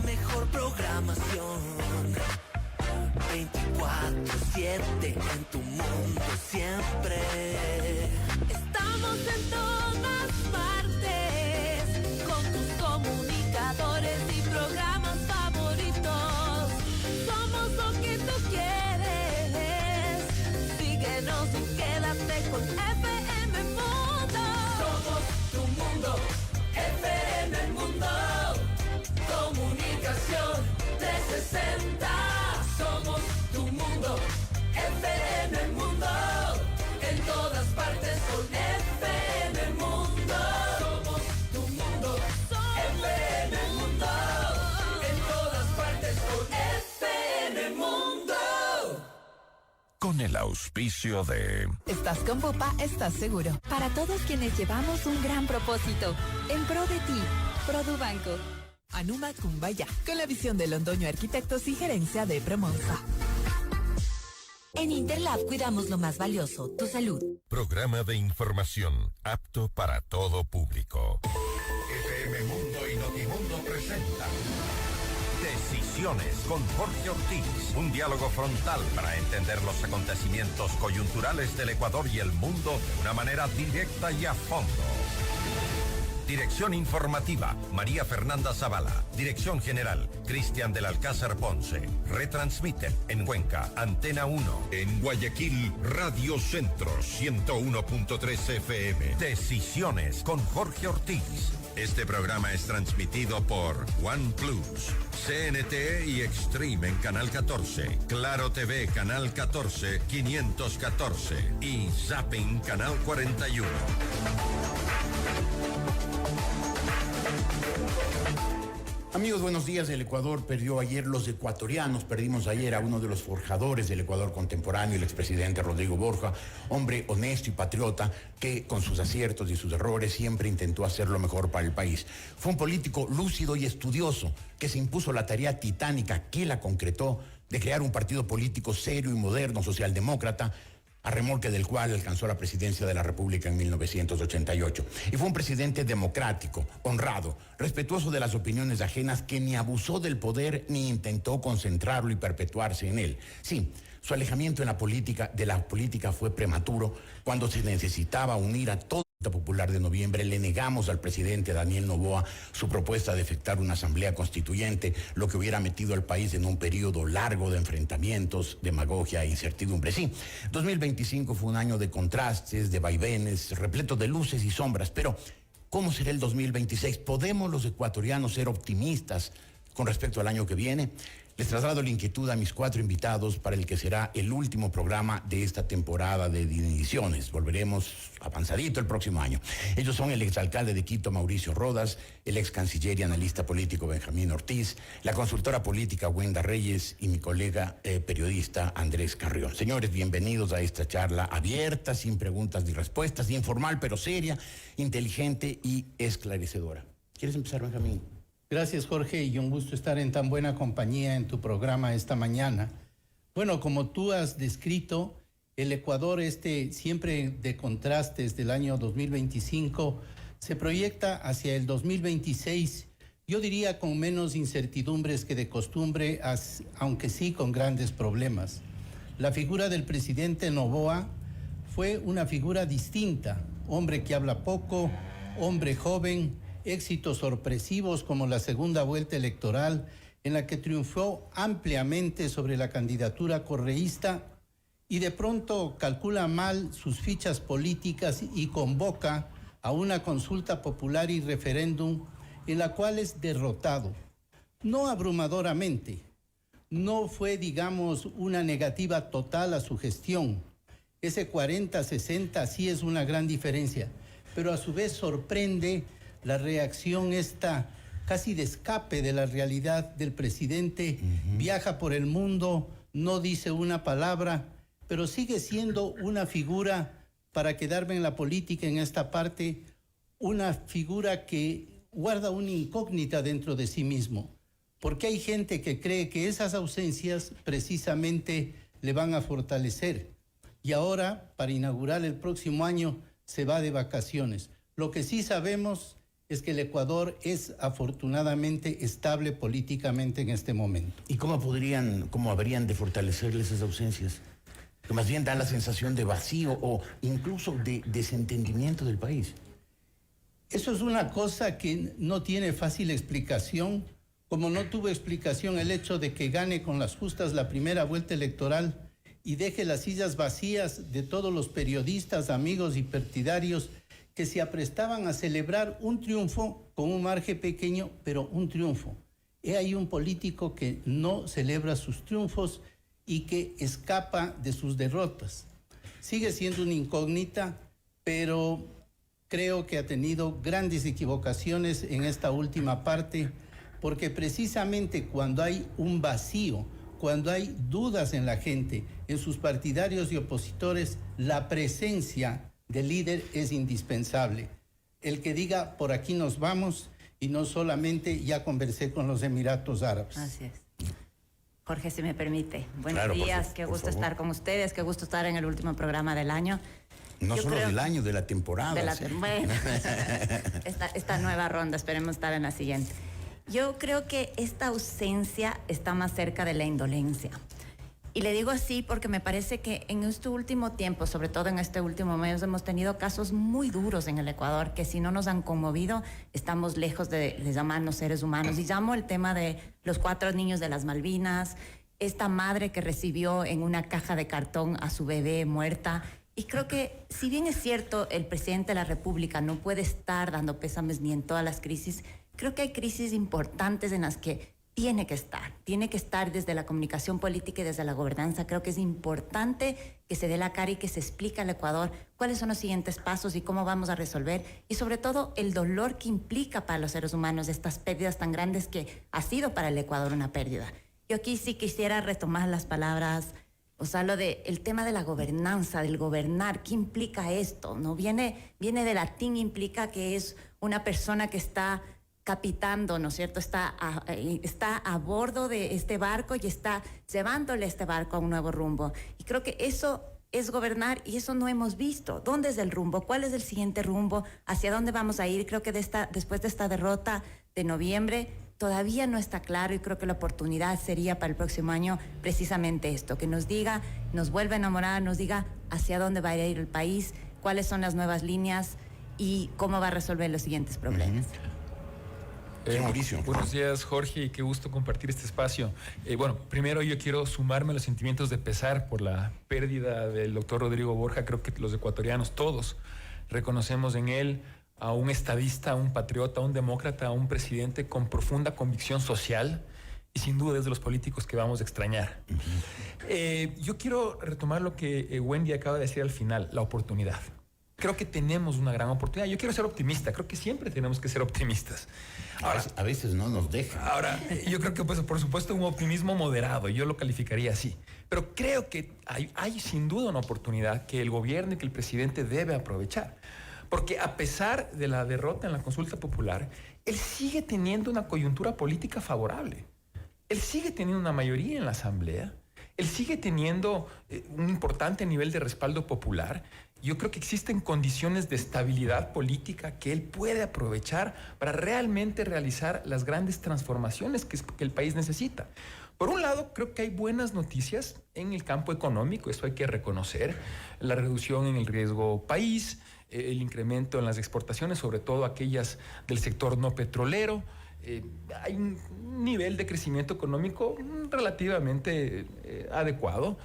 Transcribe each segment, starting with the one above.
mejor programación. 24/7 en tu mundo siempre. Estamos en todas partes, con tus comunicadores y programas favoritos. Somos lo que tú quieres. Síguenos y quédate con FM Mundo. Somos tu mundo, FM Mundo. Comunicación 360. Somos tu mundo, FM Mundo. En todas partes con FM Mundo. Somos tu mundo, FM Mundo. En todas partes con FM Mundo. Con el auspicio de... Estás con Bupa, estás seguro. Para todos quienes llevamos un gran propósito, en pro de ti, Produbanco. Anuma Kumbaya, con la visión de Londoño Arquitectos y gerencia de Premonza. En Interlab cuidamos lo más valioso, tu salud. Programa de información apto para todo público. FM Mundo y Notimundo presenta Decisiones con Jorge Ortiz. Un diálogo frontal para entender los acontecimientos coyunturales del Ecuador y el mundo de una manera directa y a fondo. Dirección informativa, María Fernanda Zavala. Dirección general, Cristian del Alcázar Ponce. Retransmiten en Cuenca, Antena 1. en Guayaquil, Radio Centro 101.3 FM. Decisiones con Jorge Ortiz. Este programa es transmitido por OnePlus, CNT y Extreme en Canal 14, Claro TV Canal 14, 514 y Zapping Canal 41. Amigos, buenos días. El Ecuador perdió ayer, los ecuatorianos perdimos ayer a uno de los forjadores del Ecuador contemporáneo, el expresidente Rodrigo Borja, hombre honesto y patriota que con sus aciertos y sus errores siempre intentó hacer lo mejor para el país. Fue un político lúcido y estudioso que se impuso la tarea titánica que la concretó de crear un partido político serio y moderno, socialdemócrata, a remolque del cual alcanzó la presidencia de la República en 1988. Y fue un presidente democrático, honrado, respetuoso de las opiniones ajenas, que ni abusó del poder ni intentó concentrarlo y perpetuarse en él. Sí, su alejamiento de la política fue prematuro. Cuando se necesitaba unir a toda la popular de noviembre, le negamos al presidente Daniel Noboa su propuesta de efectuar una asamblea constituyente, lo que hubiera metido al país en un periodo largo de enfrentamientos, demagogia e incertidumbre. Sí, 2025 fue un año de contrastes, de vaivenes, repleto de luces y sombras, pero ¿cómo será el 2026? ¿Podemos los ecuatorianos ser optimistas con respecto al año que viene? Les traslado la inquietud a mis 4 invitados para el que será el último programa de esta temporada de ediciones. Volveremos avanzadito el próximo año. Ellos son el exalcalde de Quito, Mauricio Rodas, el ex canciller y analista político Benjamín Ortiz, la consultora política Wenda Reyes y mi colega periodista Andrés Carrión. Señores, bienvenidos a esta charla abierta, sin preguntas ni respuestas, informal pero seria, inteligente y esclarecedora. ¿Quieres empezar, Benjamín? Gracias, Jorge, y un gusto estar en tan buena compañía en tu programa esta mañana. Bueno, como tú has descrito, el Ecuador siempre de contrastes del año 2025 se proyecta hacia el 2026, yo diría con menos incertidumbres que de costumbre, aunque sí con grandes problemas. La figura del presidente Noboa fue una figura distinta, hombre que habla poco, hombre joven, éxitos sorpresivos como la segunda vuelta electoral en la que triunfó ampliamente sobre la candidatura correísta y de pronto calcula mal sus fichas políticas y convoca a una consulta popular y referéndum en la cual es derrotado. No abrumadoramente, no fue, digamos, una negativa total a su gestión. Ese 40-60 sí es una gran diferencia, pero a su vez sorprende la reacción esta casi de escape de la realidad del presidente. Viaja por el mundo, no dice una palabra, pero sigue siendo una figura, para quedarme en la política en esta parte, una figura que guarda una incógnita dentro de sí mismo, porque hay gente que cree que esas ausencias precisamente le van a fortalecer. Y ahora, para inaugurar el próximo año, se va de vacaciones. Lo que sí sabemos es que el Ecuador es afortunadamente estable políticamente en este momento. ¿Y cómo habrían de fortalecerles esas ausencias? Que más bien da la sensación de vacío o incluso de desentendimiento del país. Eso es una cosa que no tiene fácil explicación, como no tuvo explicación el hecho de que gane con las justas la primera vuelta electoral y deje las sillas vacías de todos los periodistas, amigos y partidarios que se aprestaban a celebrar un triunfo con un margen pequeño, pero un triunfo. He ahí un político que no celebra sus triunfos y que escapa de sus derrotas. Sigue siendo una incógnita, pero creo que ha tenido grandes equivocaciones en esta última parte, porque precisamente cuando hay un vacío, cuando hay dudas en la gente, en sus partidarios y opositores, la presencia del líder es indispensable. El que diga, por aquí nos vamos, y no solamente ya conversé con los Emiratos Árabes. Así es. Jorge, si me permite. Buenos Claro, días, qué gusto estar con ustedes, qué gusto estar en el último programa del año. No solo del año, de la temporada. Bueno, esta nueva ronda, esperemos estar en la siguiente. Yo creo que esta ausencia está más cerca de la indolencia. Y le digo así porque me parece que en este último tiempo, sobre todo en este último mes, hemos tenido casos muy duros en el Ecuador que si no nos han conmovido, estamos lejos de llamarnos seres humanos. Y llamo el tema de los 4 niños de las Malvinas, esta madre que recibió en una caja de cartón a su bebé muerta. Y creo que, si bien es cierto, el presidente de la República no puede estar dando pésames ni en todas las crisis, creo que hay crisis importantes en las que tiene que estar desde la comunicación política y desde la gobernanza. Creo que es importante que se dé la cara y que se explique al Ecuador cuáles son los siguientes pasos y cómo vamos a resolver, y sobre todo el dolor que implica para los seres humanos estas pérdidas tan grandes que ha sido para el Ecuador una pérdida. Yo aquí sí quisiera retomar las palabras, o sea, el tema de la gobernanza, del gobernar. ¿Qué implica esto? ¿No? Viene de latín, implica que es una persona que está capitando, ¿no es cierto? Está a bordo de este barco y está llevándole este barco a un nuevo rumbo. Y creo que eso es gobernar, y eso no hemos visto. ¿Dónde es el rumbo? ¿Cuál es el siguiente rumbo? ¿Hacia dónde vamos a ir? Creo que después de esta derrota de noviembre todavía no está claro, y creo que la oportunidad sería para el próximo año precisamente esto, que nos diga, nos vuelva a enamorar, nos diga hacia dónde va a ir el país, cuáles son las nuevas líneas y cómo va a resolver los siguientes problemas. Mauricio. Buenos días, Jorge, y qué gusto compartir este espacio. Bueno, primero yo quiero sumarme a los sentimientos de pesar por la pérdida del doctor Rodrigo Borja. Creo que los ecuatorianos todos reconocemos en él a un estadista, a un patriota, a un demócrata, a un presidente con profunda convicción social, y sin duda es de los políticos que vamos a extrañar. Yo quiero retomar lo que Wendy acaba de decir al final, la oportunidad. Creo que tenemos una gran oportunidad. Yo quiero ser optimista. Creo que siempre tenemos que ser optimistas. Ahora, a veces no nos dejan. Ahora, yo creo que, pues, por supuesto, un optimismo moderado. Yo lo calificaría así. Pero creo que hay sin duda una oportunidad que el gobierno y que el presidente debe aprovechar. Porque a pesar de la derrota en la consulta popular, él sigue teniendo una coyuntura política favorable. Él sigue teniendo una mayoría en la Asamblea. Él sigue teniendo un importante nivel de respaldo popular. Yo creo que existen condiciones de estabilidad política que él puede aprovechar para realmente realizar las grandes transformaciones que el país necesita. Por un lado, creo que hay buenas noticias en el campo económico, eso hay que reconocer, la reducción en el riesgo país, el incremento en las exportaciones, sobre todo aquellas del sector no petrolero. Hay un nivel de crecimiento económico relativamente adecuado,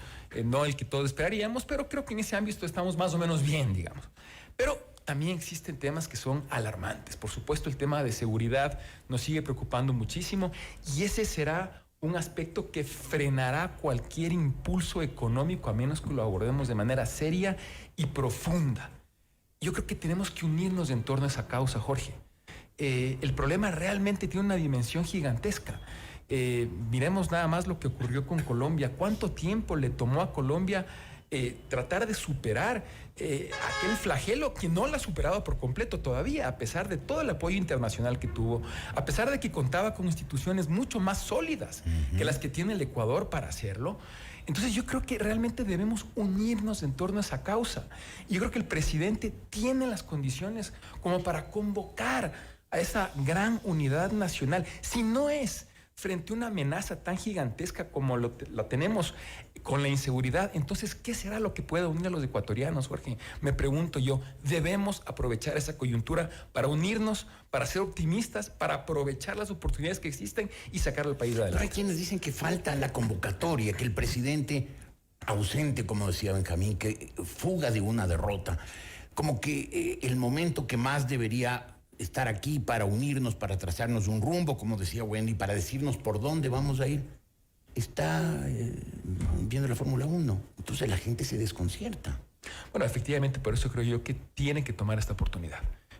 no el que todos esperaríamos, pero creo que en ese ámbito estamos más o menos bien, digamos. Pero también existen temas que son alarmantes. Por supuesto, el tema de seguridad nos sigue preocupando muchísimo, y ese será un aspecto que frenará cualquier impulso económico a menos que lo abordemos de manera seria y profunda. Yo creo que tenemos que unirnos en torno a esa causa, Jorge. El problema realmente tiene una dimensión gigantesca. Miremos nada más lo que ocurrió con Colombia. ¿Cuánto tiempo le tomó a Colombia tratar de superar aquel flagelo que no la ha superado por completo todavía, a pesar de todo el apoyo internacional que tuvo, a pesar de que contaba con instituciones mucho más sólidas que las que tiene el Ecuador para hacerlo? Entonces yo creo que realmente debemos unirnos en torno a esa causa. Y yo creo que el presidente tiene las condiciones como para convocar a esa gran unidad nacional. Si no es frente a una amenaza tan gigantesca como la tenemos con la inseguridad, entonces, ¿qué será lo que pueda unir a los ecuatorianos, Jorge? Me pregunto yo, debemos aprovechar esa coyuntura para unirnos, para ser optimistas, para aprovechar las oportunidades que existen y sacar al país adelante. Pero hay quienes dicen que falta la convocatoria, que el presidente ausente, como decía Benjamín, que fuga de una derrota, como que el momento que más debería estar aquí para unirnos, para trazarnos un rumbo, como decía Wendy, para decirnos por dónde vamos a ir, está viendo la Fórmula 1. Entonces la gente se desconcierta. Bueno, efectivamente, por eso creo yo que tiene que tomar esta oportunidad.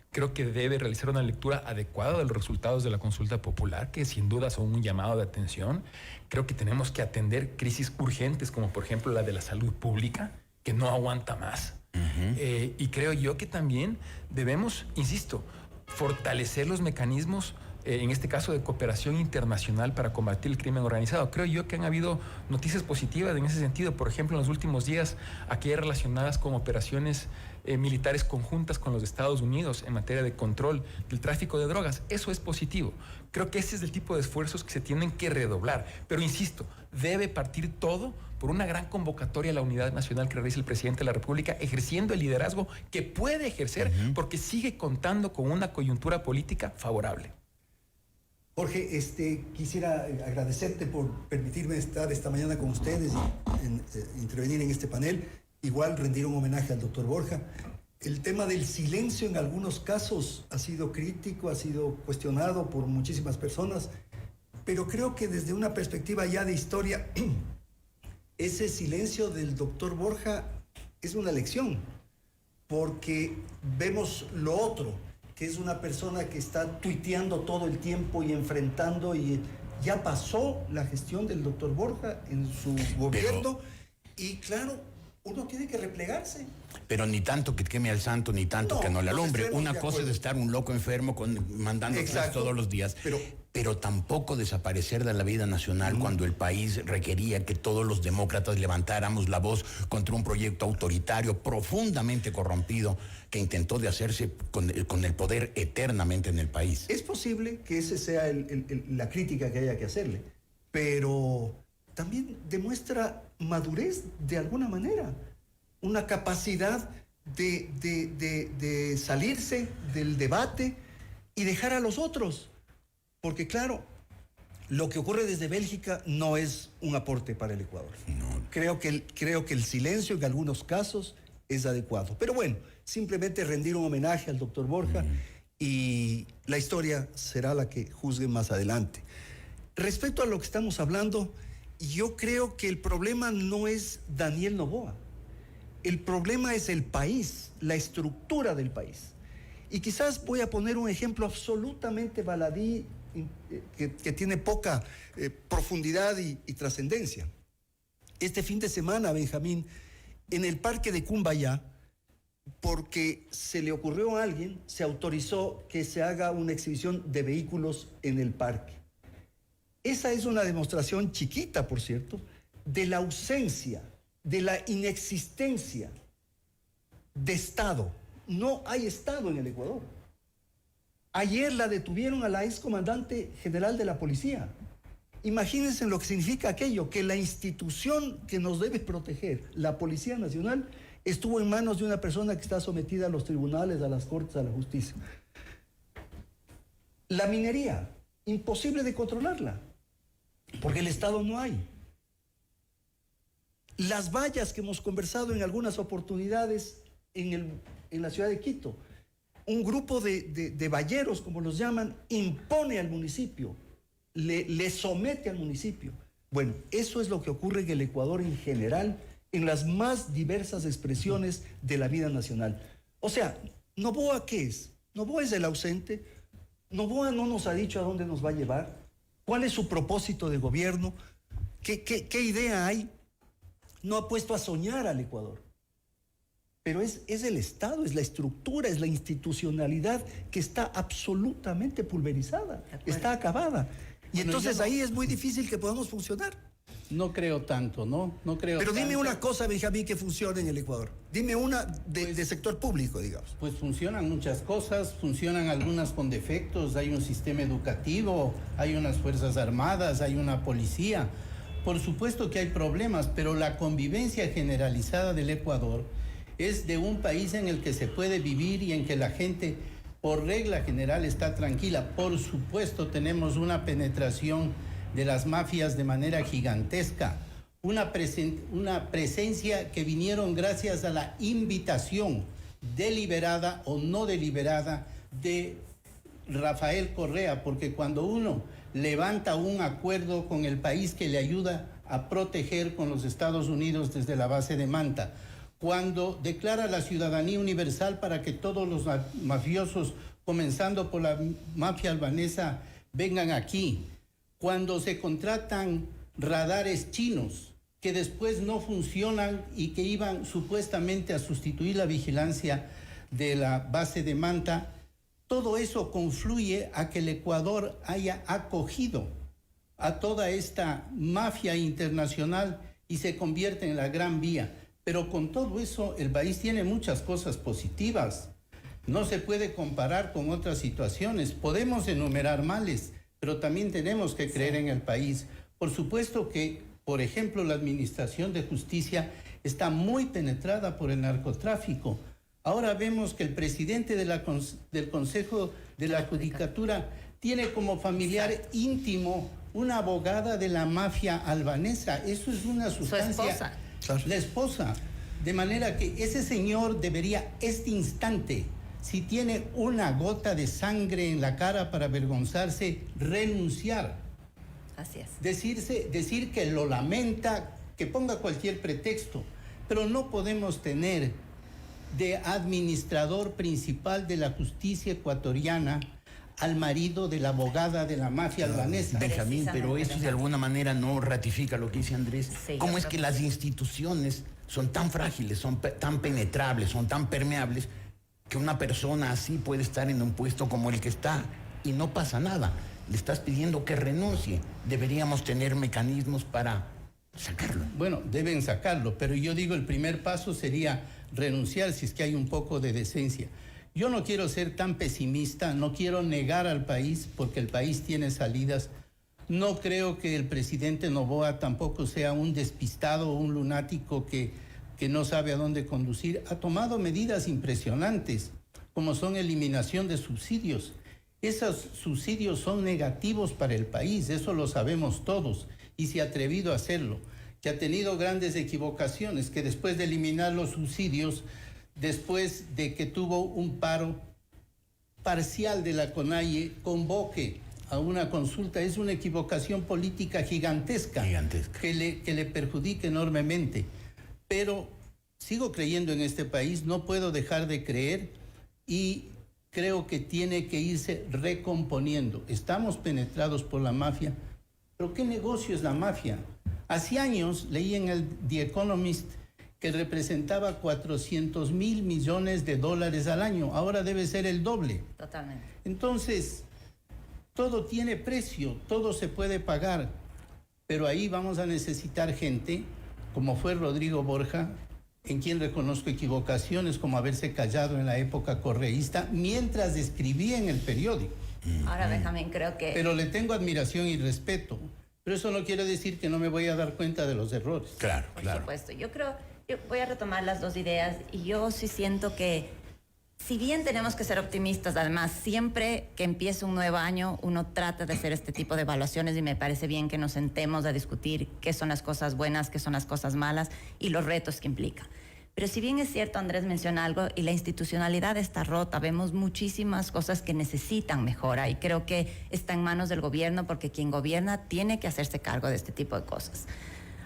Creo que debe realizar una lectura adecuada de los resultados de la consulta popular, que sin duda son un llamado de atención. Creo que tenemos que atender crisis urgentes, como por ejemplo la de la salud pública, que no aguanta más. Y creo yo que también debemos, insisto, fortalecer los mecanismos, en este caso de cooperación internacional para combatir el crimen organizado. Creo yo que han habido noticias positivas en ese sentido. Por ejemplo, en los últimos días, aquellas relacionadas con operaciones militares conjuntas con los Estados Unidos en materia de control del tráfico de drogas. Eso es positivo. Creo que ese es el tipo de esfuerzos que se tienen que redoblar. Pero insisto, debe partir todo por una gran convocatoria a la unidad nacional que realiza el presidente de la República, ejerciendo el liderazgo que puede ejercer porque sigue contando con una coyuntura política favorable. Jorge, quisiera agradecerte por permitirme estar esta mañana con ustedes y intervenir en este panel. Igual rendir un homenaje al doctor Borja. El tema del silencio en algunos casos ha sido crítico, ha sido cuestionado por muchísimas personas, pero creo que desde una perspectiva ya de historia, ese silencio del doctor Borja es una lección, porque vemos lo otro, que es una persona que está tuiteando todo el tiempo y enfrentando, y ya pasó la gestión del doctor Borja en su gobierno, y claro, uno tiene que replegarse. Pero ni tanto que queme al santo, ni tanto que no le alumbre. Una cosa es estar un loco enfermo mandando todos los días, pero tampoco desaparecer de la vida nacional cuando el país requería que todos los demócratas levantáramos la voz contra un proyecto autoritario profundamente corrompido que intentó de hacerse con el poder eternamente en el país. Es posible que esa sea la crítica que haya que hacerle, pero también demuestra madurez de alguna manera, una capacidad de salirse del debate y dejar a los otros. Porque claro, lo que ocurre desde Bélgica no es un aporte para el Ecuador. No. Creo que el silencio en algunos casos es adecuado. Pero bueno, simplemente rendir un homenaje al doctor Borja y la historia será la que juzgue más adelante. Respecto a lo que estamos hablando, yo creo que el problema no es Daniel Noboa. El problema es el país, la estructura del país. Y quizás voy a poner un ejemplo absolutamente baladí, que tiene poca profundidad y trascendencia. Este fin de semana, Benjamín, en el parque de Cumbayá, porque se le ocurrió a alguien, se autorizó que se haga una exhibición de vehículos en el parque. Esa es una demostración chiquita, por cierto, de la ausencia, de la inexistencia de Estado. No hay Estado en el Ecuador. Ayer la detuvieron a la excomandante general de la policía. Imagínense lo que significa aquello, que la institución que nos debe proteger, la Policía Nacional, estuvo en manos de una persona que está sometida a los tribunales, a las cortes, a la justicia. La minería, imposible de controlarla, porque el Estado no hay. Las vallas que hemos conversado en algunas oportunidades en la ciudad de Quito, un grupo de valleros, como los llaman, impone al municipio, le somete al municipio. Bueno, eso es lo que ocurre en el Ecuador en general, en las más diversas expresiones de la vida nacional. O sea, ¿Noboa qué es? Noboa es el ausente. Noboa no nos ha dicho a dónde nos va a llevar. ¿Cuál es su propósito de gobierno? ¿Qué idea hay? No ha puesto a soñar al Ecuador. Pero es el Estado, es la estructura, es la institucionalidad que está absolutamente pulverizada, está acabada. Y entonces ahí es muy difícil que podamos funcionar. No creo tanto, ¿no? No creo. Pero dime tanto. una cosa, Benjamín, que funcione en el Ecuador. Dime una de sector público, digamos. Pues funcionan muchas cosas, funcionan algunas con defectos, hay un sistema educativo, hay unas fuerzas armadas, hay una policía. Por supuesto que hay problemas, pero la convivencia generalizada del Ecuador es de un país en el que se puede vivir y en que la gente, por regla general, está tranquila. Por supuesto, tenemos una penetración de las mafias de manera gigantesca, una presencia que vinieron gracias a la invitación deliberada o no deliberada de Rafael Correa, porque cuando uno levanta un acuerdo con el país que le ayuda a proteger con los Estados Unidos desde la base de Manta, cuando declara la ciudadanía universal para que todos los mafiosos, comenzando por la mafia albanesa, vengan aquí, cuando se contratan radares chinos que después no funcionan y que iban supuestamente a sustituir la vigilancia de la base de Manta, todo eso confluye a que el Ecuador haya acogido a toda esta mafia internacional y se convierte en la gran vía. Pero con todo eso, el país tiene muchas cosas positivas. No se puede comparar con otras situaciones. Podemos enumerar males, pero también tenemos que creer en el país. Por supuesto que, por ejemplo, la administración de justicia está muy penetrada por el narcotráfico. Ahora vemos que el presidente del Consejo de la Judicatura tiene como familiar íntimo una abogada de la mafia albanesa. Eso es una sustancia... Su esposa. La esposa. De manera que ese señor debería, este instante, si tiene una gota de sangre en la cara para avergonzarse, renunciar. Así es. Decir que lo lamenta, que ponga cualquier pretexto, pero no podemos tener de administrador principal de la justicia ecuatoriana al marido de la abogada de la mafia albanesa. Benjamín, pero eso de alguna manera no ratifica lo que dice Andrés. Sí, ¿Cómo es que las instituciones son tan frágiles, son tan penetrables, son tan permeables, que una persona así puede estar en un puesto como el que está y no pasa nada? Le estás pidiendo que renuncie. Deberíamos tener mecanismos para sacarlo. Bueno, deben sacarlo, pero yo digo el primer paso sería renunciar si es que hay un poco de decencia. Yo no quiero ser tan pesimista, no quiero negar al país porque el país tiene salidas. No creo que el presidente Noboa tampoco sea un despistado o un lunático que no sabe a dónde conducir. Ha tomado medidas impresionantes, como son eliminación de subsidios. Esos subsidios son negativos para el país, eso lo sabemos todos, y se ha atrevido a hacerlo. Que ha tenido grandes equivocaciones, que después de eliminar los subsidios, después de que tuvo un paro parcial de la CONAIE, convoque a una consulta, es una equivocación política gigantesca. Que le perjudica enormemente. Pero sigo creyendo en este país, no puedo dejar de creer y creo que tiene que irse recomponiendo. Estamos penetrados por la mafia, pero ¿qué negocio es la mafia? Hace años leí en el The Economist que representaba 400 mil millones de dólares al año. Ahora debe ser el doble. Totalmente. Entonces, todo tiene precio, todo se puede pagar, pero ahí vamos a necesitar gente, como fue Rodrigo Borja, en quien reconozco equivocaciones, como haberse callado en la época correísta, mientras escribía en el periódico. Ahora, Benjamín, creo que... Pero le tengo admiración y respeto. Pero eso no quiere decir que no me voy a dar cuenta de los errores. Claro, Por supuesto. Yo voy a retomar las dos ideas y yo sí siento que si bien tenemos que ser optimistas, además, siempre que empiece un nuevo año, uno trata de hacer este tipo de evaluaciones y me parece bien que nos sentemos a discutir qué son las cosas buenas, qué son las cosas malas y los retos que implica. Pero si bien es cierto, Andrés menciona algo y la institucionalidad está rota, vemos muchísimas cosas que necesitan mejora y creo que está en manos del gobierno porque quien gobierna tiene que hacerse cargo de este tipo de cosas.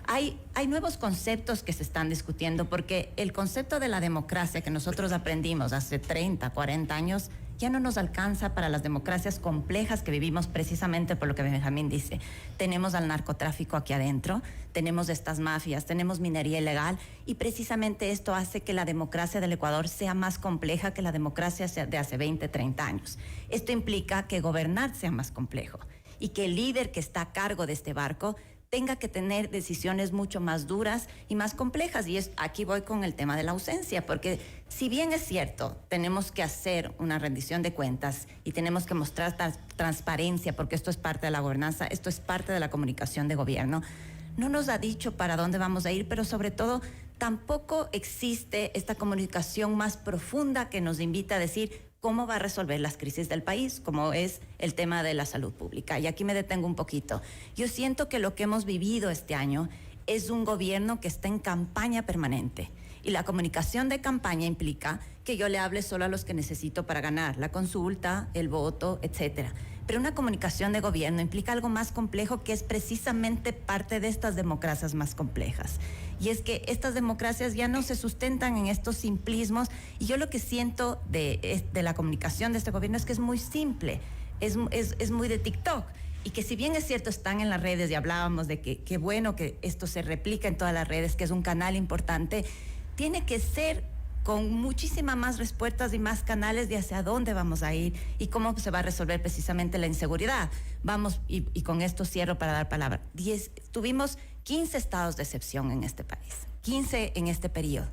Hay nuevos conceptos que se están discutiendo porque el concepto de la democracia que nosotros aprendimos hace 30, 40 años ya no nos alcanza para las democracias complejas que vivimos precisamente por lo que Benjamín dice. Tenemos al narcotráfico aquí adentro, tenemos estas mafias, tenemos minería ilegal y precisamente esto hace que la democracia del Ecuador sea más compleja que la democracia de hace 20, 30 años. Esto implica que gobernar sea más complejo y que el líder que está a cargo de este barco tenga que tener decisiones mucho más duras y más complejas. Y aquí voy con el tema de la ausencia, porque si bien es cierto, tenemos que hacer una rendición de cuentas y tenemos que mostrar transparencia, porque esto es parte de la gobernanza, esto es parte de la comunicación de gobierno, no nos ha dicho para dónde vamos a ir, pero sobre todo tampoco existe esta comunicación más profunda que nos invita a decir cómo va a resolver las crisis del país, como es el tema de la salud pública. Y aquí me detengo un poquito. Yo siento que lo que hemos vivido este año es un gobierno que está en campaña permanente. Y la comunicación de campaña implica que yo le hable solo a los que necesito para ganar, la consulta, el voto, etcétera. Pero una comunicación de gobierno implica algo más complejo, que es precisamente parte de estas democracias más complejas. Y es que estas democracias ya no se sustentan en estos simplismos. Y yo lo que siento de la comunicación de este gobierno es que es muy simple, es muy de TikTok. Y que si bien es cierto, están en las redes, y hablábamos de que qué bueno que esto se replica en todas las redes, que es un canal importante, tiene que ser con muchísimas más respuestas y más canales de hacia dónde vamos a ir y cómo se va a resolver precisamente la inseguridad. Vamos, y con esto cierro para dar palabra. Tuvimos 15 estados de excepción en este país, 15 en este periodo,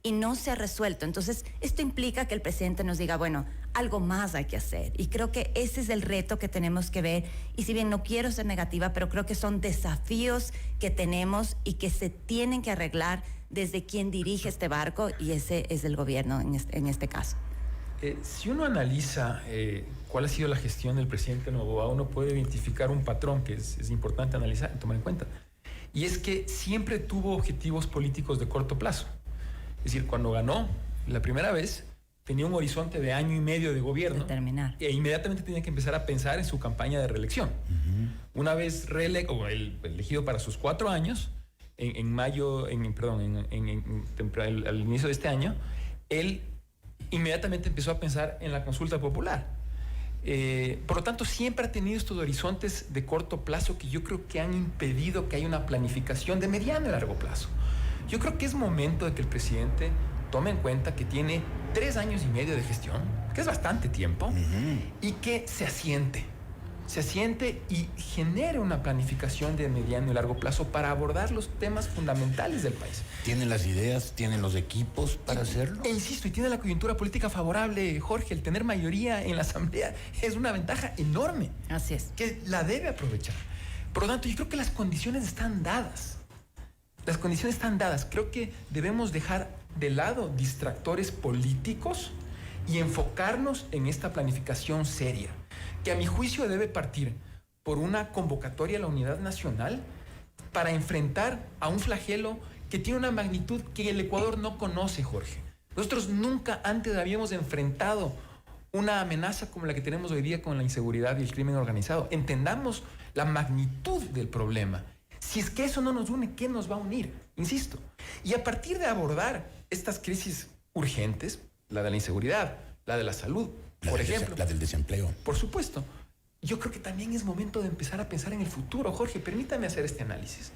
y no se ha resuelto. Entonces, esto implica que el presidente nos diga, bueno, algo más hay que hacer. Y creo que ese es el reto que tenemos que ver. Y si bien no quiero ser negativa, pero creo que son desafíos que tenemos y que se tienen que arreglar desde quien dirige este barco, y ese es el gobierno en este caso. Si uno analiza cuál ha sido la gestión del presidente Noboa, uno puede identificar un patrón que es importante analizar, tomar en cuenta. Y es que siempre tuvo objetivos políticos de corto plazo. Es decir, cuando ganó la primera vez, tenía un horizonte de año y medio de gobierno. De e inmediatamente tenía que empezar a pensar en su campaña de reelección. Una vez elegido para sus 4 años, al inicio de este año, él inmediatamente empezó a pensar en la consulta popular. Por lo tanto, siempre ha tenido estos horizontes de corto plazo que yo creo que han impedido que haya una planificación de mediano y largo plazo. Yo creo que es momento de que el presidente tome en cuenta que tiene 3 años y medio de gestión, que es bastante tiempo, y que se asiente y genere una planificación de mediano y largo plazo para abordar los temas fundamentales del país. ¿Tienen las ideas, tienen los equipos para hacerlo? E insisto, y tiene la coyuntura política favorable, Jorge. El tener mayoría en la Asamblea es una ventaja enorme. Así es. Que la debe aprovechar. Por lo tanto, yo creo que las condiciones están dadas. Las condiciones están dadas. Creo que debemos dejar de lado distractores políticos y enfocarnos en esta planificación seria, que a mi juicio debe partir por una convocatoria a la unidad nacional para enfrentar a un flagelo que tiene una magnitud que el Ecuador no conoce, Jorge. Nosotros nunca antes habíamos enfrentado una amenaza como la que tenemos hoy día con la inseguridad y el crimen organizado. Entendamos la magnitud del problema. Si es que eso no nos une, ¿qué nos va a unir? Insisto. Y a partir de abordar estas crisis urgentes, la de la inseguridad, la de la salud, por ejemplo. La del desempleo. Por supuesto. Yo creo que también es momento de empezar a pensar en el futuro. Jorge, permítame hacer este análisis.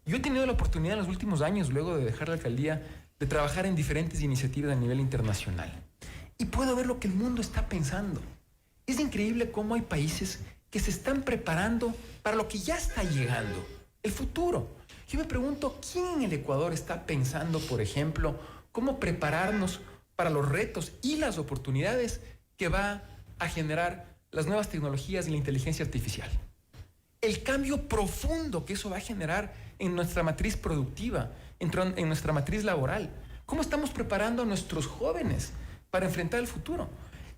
Yo he tenido la oportunidad en los últimos años, luego de dejar la alcaldía, de trabajar en diferentes iniciativas a nivel internacional. Y puedo ver lo que el mundo está pensando. Es increíble cómo hay países que se están preparando para lo que ya está llegando, el futuro. Yo me pregunto, ¿quién en el Ecuador está pensando, por ejemplo, cómo prepararnos para los retos y las oportunidades que va a generar las nuevas tecnologías y la inteligencia artificial? El cambio profundo que eso va a generar en nuestra matriz productiva, en nuestra matriz laboral. ¿Cómo estamos preparando a nuestros jóvenes para enfrentar el futuro?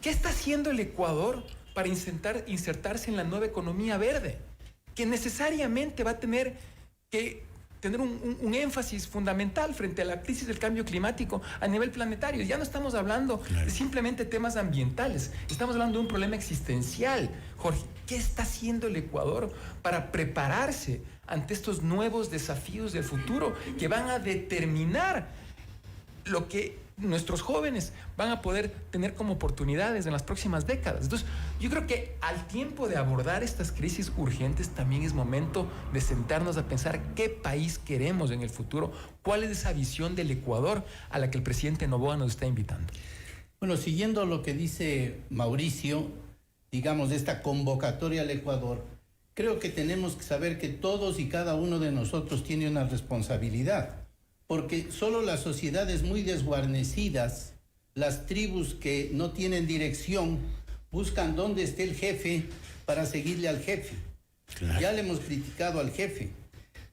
¿Qué está haciendo el Ecuador para insertarse en la nueva economía verde? Que necesariamente va a tener que tener un énfasis fundamental frente a la crisis del cambio climático a nivel planetario. Ya no estamos hablando de simplemente temas ambientales, estamos hablando de un problema existencial. Jorge, ¿qué está haciendo el Ecuador para prepararse ante estos nuevos desafíos del futuro que van a determinar lo que nuestros jóvenes van a poder tener como oportunidades en las próximas décadas? Entonces, yo creo que al tiempo de abordar estas crisis urgentes, también es momento de sentarnos a pensar qué país queremos en el futuro, cuál es esa visión del Ecuador a la que el presidente Noboa nos está invitando. Bueno, siguiendo lo que dice Mauricio, digamos, de esta convocatoria al Ecuador, Creo que tenemos que saber que todos y cada uno de nosotros tiene una responsabilidad, porque solo las sociedades muy desguarnecidas, las tribus que no tienen dirección, buscan dónde esté el jefe para seguirle al jefe. Claro. Ya le hemos criticado al jefe,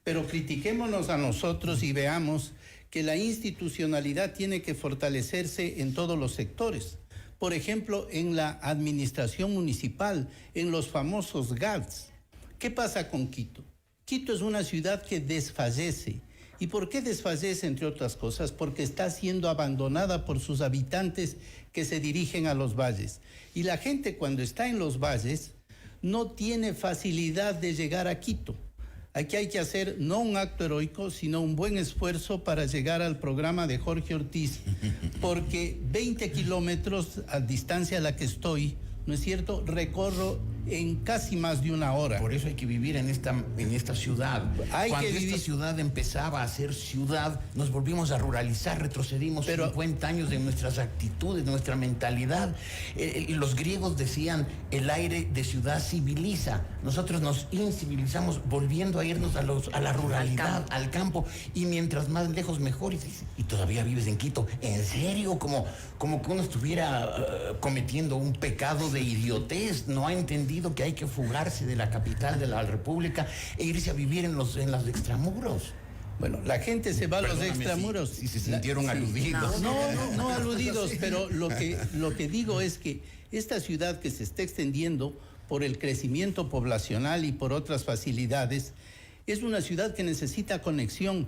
pero critiquémonos a nosotros y veamos que la institucionalidad tiene que fortalecerse en todos los sectores. Por ejemplo, en la administración municipal, en los famosos GATS. ¿Qué pasa con Quito? Quito es una ciudad que desfallece. ¿Y por qué desfallece, entre otras cosas? Porque está siendo abandonada por sus habitantes que se dirigen a los valles. Y la gente, cuando está en los valles, no tiene facilidad de llegar a Quito. Aquí hay que hacer no un acto heroico, sino un buen esfuerzo para llegar al programa de Jorge Ortiz, porque 20 kilómetros a distancia a la que estoy, ¿no es cierto?, recorro en casi más de una hora. Por eso hay que vivir en esta ciudad. Cuando esta ciudad empezaba a ser ciudad, nos volvimos a ruralizar, retrocedimos 50 años de nuestras actitudes, de nuestra mentalidad. Los griegos decían, el aire de ciudad civiliza. Nosotros nos incivilizamos volviendo a irnos a la ruralidad, al campo. Y mientras más lejos, mejor. Y todavía vives en Quito. ¿En serio? Como que uno estuviera cometiendo un pecado de idiotez. No ha entendido que hay que fugarse de la capital de la República e irse a vivir en los extramuros. Bueno, la gente se va a los extramuros. Si se sintieron aludidos. No aludidos, pero lo que digo es que esta ciudad que se está extendiendo por el crecimiento poblacional y por otras facilidades, es una ciudad que necesita conexión.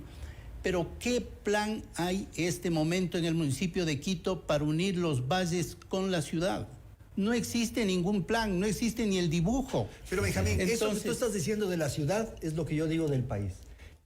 Pero ¿qué plan hay este momento en el municipio de Quito para unir los valles con la ciudad? No existe ningún plan, no existe ni el dibujo. Pero Benjamín, eso que tú estás diciendo de la ciudad es lo que yo digo del país.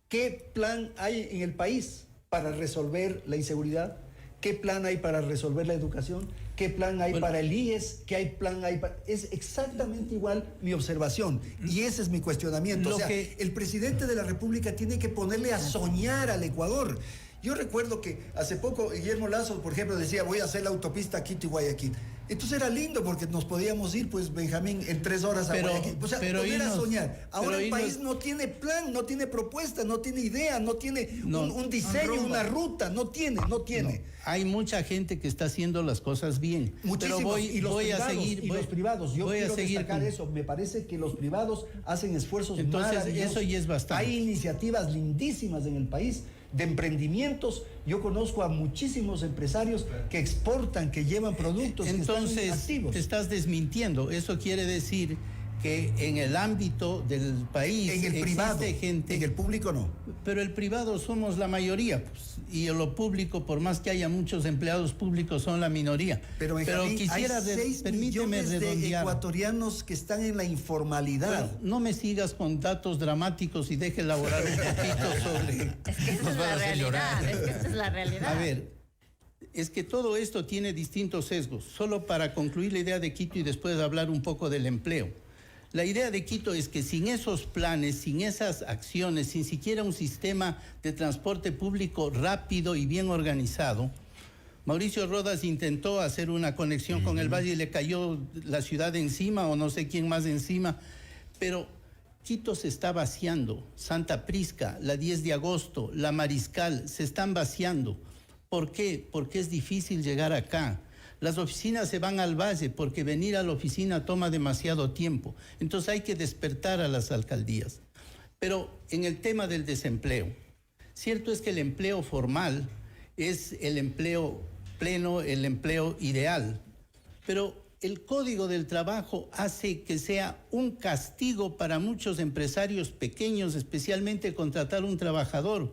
¿Qué plan hay en el país para resolver la inseguridad? ¿Qué plan hay para resolver la educación? ¿Qué plan hay para el IES? ¿Qué plan hay para...? Es exactamente igual mi observación y ese es mi cuestionamiento. El presidente de la República tiene que ponerle a soñar al Ecuador. Yo recuerdo que hace poco Guillermo Lazo, por ejemplo, decía, voy a hacer la autopista Quito y Guayaquil. Entonces era lindo porque nos podíamos ir, pues, Benjamín, en 3 horas a Guayaquil. O sea, poner a soñar. Ahora el país no tiene plan, no tiene propuesta, no tiene idea, no tiene un diseño, una ruta, no tiene. No. Hay mucha gente que está haciendo las cosas bien. Muchísimos. Pero voy a seguir. Los privados, yo quiero destacar eso. Me parece que los privados hacen esfuerzos maravillosos. Eso ya es bastante. Hay iniciativas lindísimas en el país de emprendimientos. Yo conozco a muchísimos empresarios que exportan, que llevan productos. Entonces, que están activos. Te estás desmintiendo. Eso quiere decir que en el ámbito del país en el privado, gente, en el público no. Pero el privado somos la mayoría, pues, y en lo público, por más que haya muchos empleados públicos, son la minoría. Pero quisiera, hay 6 millones de ecuatorianos que están en la informalidad. Pero no me sigas con datos dramáticos y deje elaborar un poquito sobre... Es que esa es la realidad, esa es la realidad. A ver, es que todo esto tiene distintos sesgos. Solo para concluir la idea de Quito y después hablar un poco del empleo. La idea de Quito es que sin esos planes, sin esas acciones, sin siquiera un sistema de transporte público rápido y bien organizado, Mauricio Rodas intentó hacer una conexión con el valle y le cayó la ciudad encima o no sé quién más encima, pero Quito se está vaciando. Santa Prisca, la 10 de agosto, la Mariscal, se están vaciando. ¿Por qué? Porque es difícil llegar acá. Las oficinas se van al valle porque venir a la oficina toma demasiado tiempo. Entonces hay que despertar a las alcaldías. Pero en el tema del desempleo, cierto es que el empleo formal es el empleo pleno, el empleo ideal. Pero el Código del Trabajo hace que sea un castigo para muchos empresarios pequeños, especialmente contratar un trabajador.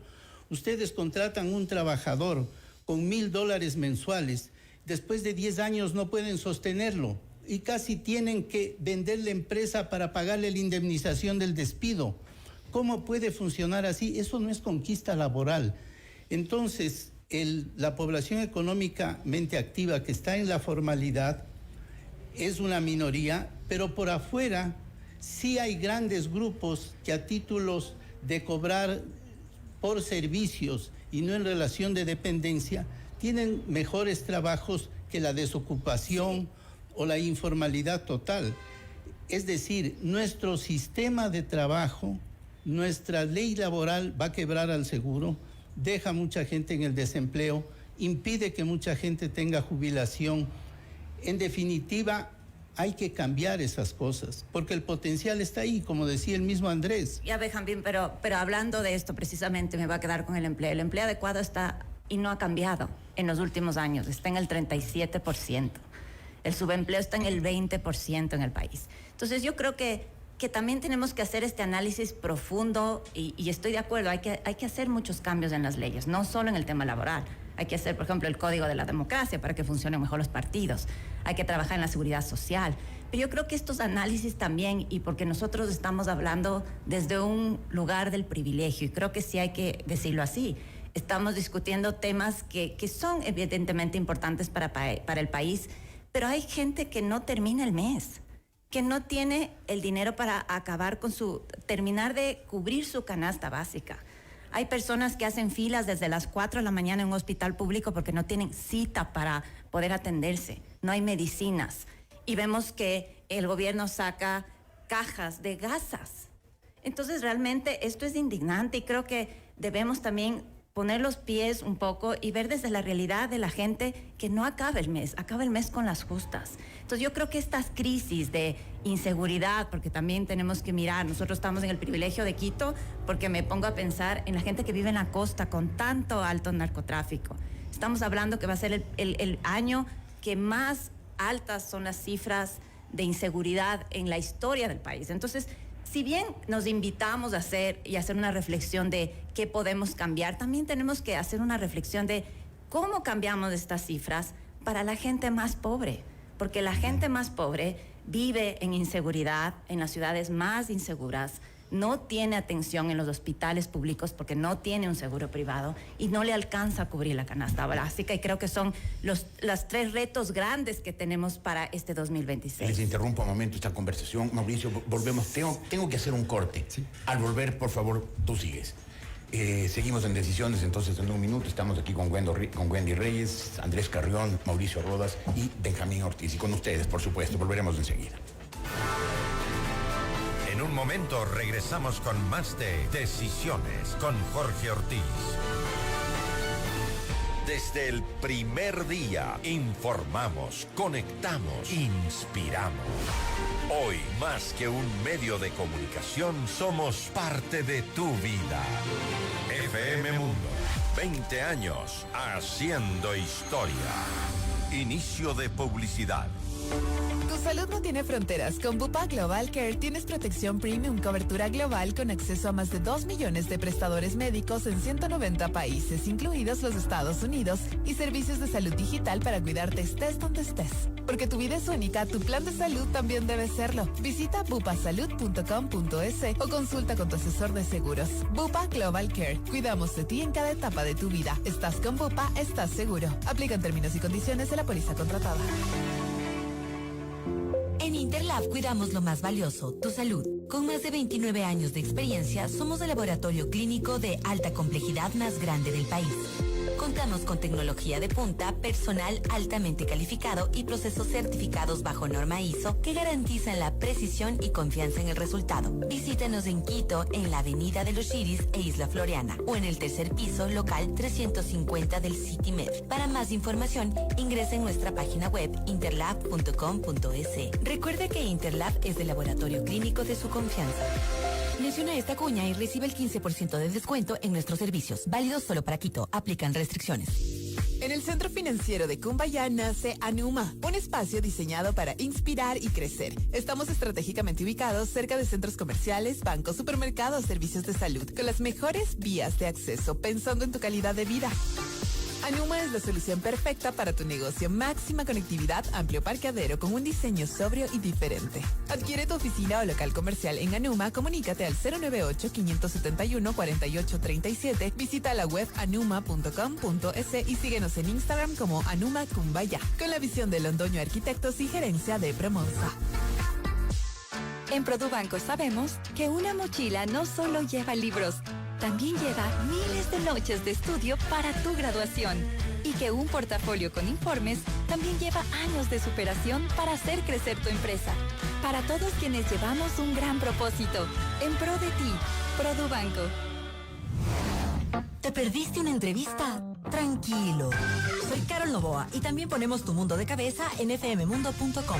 Ustedes contratan un trabajador con $1,000 mensuales. Después de 10 años no pueden sostenerlo y casi tienen que vender la empresa para pagarle la indemnización del despido. ¿Cómo puede funcionar así? Eso no es conquista laboral. Entonces, la población económicamente activa que está en la formalidad es una minoría, pero por afuera sí hay grandes grupos que a títulos de cobrar por servicios y no en relación de dependencia, tienen mejores trabajos que la desocupación o la informalidad total. Es decir, nuestro sistema de trabajo, nuestra ley laboral va a quebrar al seguro, deja mucha gente en el desempleo, impide que mucha gente tenga jubilación. En definitiva, hay que cambiar esas cosas, porque el potencial está ahí, como decía el mismo Andrés. Ya, Benjamín, pero hablando de esto precisamente me va a quedar con el empleo. El empleo adecuado está y no ha cambiado en los últimos años, está en el 37%. El subempleo está en el 20% en el país. Entonces yo creo que también tenemos que hacer este análisis profundo y estoy de acuerdo, hay que hacer muchos cambios en las leyes, no solo en el tema laboral. Hay que hacer, por ejemplo, el código de la democracia para que funcionen mejor los partidos. Hay que trabajar en la seguridad social. Pero yo creo que estos análisis también, y porque nosotros estamos hablando desde un lugar del privilegio, y creo que sí hay que decirlo así, estamos discutiendo temas que son evidentemente importantes para el país, pero hay gente que no termina el mes, que no tiene el dinero para acabar con terminar de cubrir su canasta básica. Hay personas que hacen filas desde las 4 de la mañana en un hospital público porque no tienen cita para poder atenderse. No hay medicinas. Y vemos que el gobierno saca cajas de gasas. Entonces, realmente esto es indignante y creo que debemos también poner los pies un poco y ver desde la realidad de la gente que no acaba el mes con las justas. Entonces yo creo que estas crisis de inseguridad, porque también tenemos que mirar, nosotros estamos en el privilegio de Quito, porque me pongo a pensar en la gente que vive en la costa con tanto alto narcotráfico. Estamos hablando que va a ser el año que más altas son las cifras de inseguridad en la historia del país. Entonces, si bien nos invitamos a hacer una reflexión de qué podemos cambiar, también tenemos que hacer una reflexión de cómo cambiamos estas cifras para la gente más pobre, porque la gente más pobre vive en inseguridad, en las ciudades más inseguras, no tiene atención en los hospitales públicos porque no tiene un seguro privado y no le alcanza a cubrir la canasta básica, y creo que son los 3 retos grandes que tenemos para este 2026. Les interrumpo un momento esta conversación. Mauricio, volvemos. Tengo que hacer un corte. Sí. Al volver, por favor, tú sigues. Seguimos en Decisiones, entonces en un minuto estamos aquí con Wendy Reyes, Andrés Carrión, Mauricio Rodas y Benjamín Ortiz. Y con ustedes, por supuesto, volveremos enseguida. En un momento regresamos con más de Decisiones con Jorge Ortiz. Desde el primer día informamos, conectamos, inspiramos. Hoy, más que un medio de comunicación, somos parte de tu vida. FM Mundo, 20 años haciendo historia. Inicio de publicidad. Tu salud no tiene fronteras. Con Bupa Global Care tienes protección premium, cobertura global con acceso a más de 2 millones de prestadores médicos en 190 países, incluidos los Estados Unidos, y servicios de salud digital para cuidarte estés donde estés. Porque tu vida es única, tu plan de salud también debe serlo. Visita bupasalud.com.es o consulta con tu asesor de seguros. Bupa Global Care. Cuidamos de ti en cada etapa de tu vida. Estás con Bupa, estás seguro. Aplican términos y condiciones de la póliza contratada. En Interlab cuidamos lo más valioso, tu salud. Con más de 29 años de experiencia, somos el laboratorio clínico de alta complejidad más grande del país. Contamos con tecnología de punta, personal altamente calificado y procesos certificados bajo norma ISO que garantizan la precisión y confianza en el resultado. Visítanos en Quito, en la Avenida de los Chiris e Isla Floriana, o en el tercer piso, local 350 del CityMed. Para más información, ingresa en nuestra página web interlab.com.es. Recuerda que Interlab es el laboratorio clínico de su confianza. Menciona esta cuña y recibe el 15% de descuento en nuestros servicios. Válidos solo para Quito. Aplican restricciones. En el Centro Financiero de Cumbayá nace Anuma, un espacio diseñado para inspirar y crecer. Estamos estratégicamente ubicados cerca de centros comerciales, bancos, supermercados, servicios de salud, con las mejores vías de acceso, pensando en tu calidad de vida. Anuma es la solución perfecta para tu negocio. Máxima conectividad, amplio parqueadero con un diseño sobrio y diferente. Adquiere tu oficina o local comercial en Anuma. Comunícate al 098-571-4837. Visita la web anuma.com.es y síguenos en Instagram como Anuma Cumbayá, con la visión de Londoño Arquitectos y gerencia de Promonza. En Produbanco sabemos que una mochila no solo lleva libros, también lleva miles de noches de estudio para tu graduación. y que un portafolio con informes también lleva años de superación para hacer crecer tu empresa. Para todos quienes llevamos un gran propósito, en pro de ti, Produbanco. ¿Te perdiste una entrevista? Tranquilo. Soy Carol Novoa y también ponemos tu mundo de cabeza en fmmundo.com.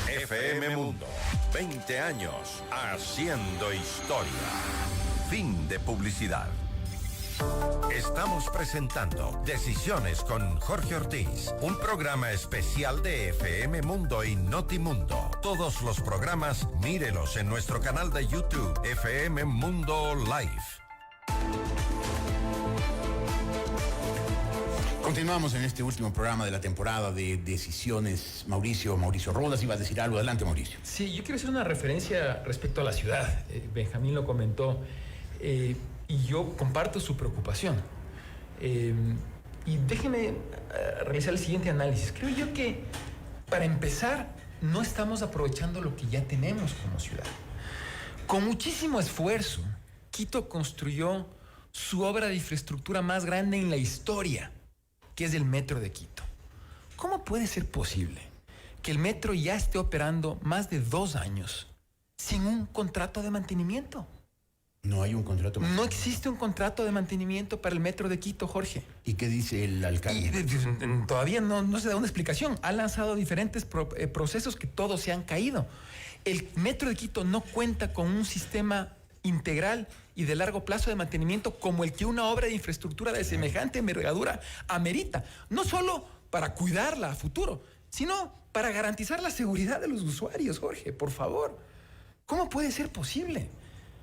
FM Mundo, 20 años haciendo historia. Fin de publicidad. Estamos presentando Decisiones con Jorge Ortiz, un programa especial de FM Mundo y Notimundo. Todos los programas, mírelos en nuestro canal de YouTube, FM Mundo Live. Continuamos en este último programa de la temporada de Decisiones. Mauricio Rodas iba a decir algo. Adelante, Mauricio. Sí, yo quiero hacer una referencia respecto a la ciudad. Benjamín lo comentó y yo comparto su preocupación. Y déjeme realizar el siguiente análisis. Creo yo que, para empezar, no estamos aprovechando lo que ya tenemos como ciudad. Con muchísimo esfuerzo, Quito construyó su obra de infraestructura más grande en la historia, que es el Metro de Quito. ¿Cómo puede ser posible que el metro ya esté operando más de 2 años sin un contrato de mantenimiento? No hay un contrato. No existe un contrato de mantenimiento para el Metro de Quito, Jorge. ¿Y qué dice el alcalde? Todavía no se da una explicación. Ha lanzado diferentes procesos que todos se han caído. El Metro de Quito no cuenta con un sistema integral y de largo plazo de mantenimiento como el que una obra de infraestructura de semejante envergadura amerita. No solo para cuidarla a futuro, sino para garantizar la seguridad de los usuarios, Jorge, por favor. ¿Cómo puede ser posible?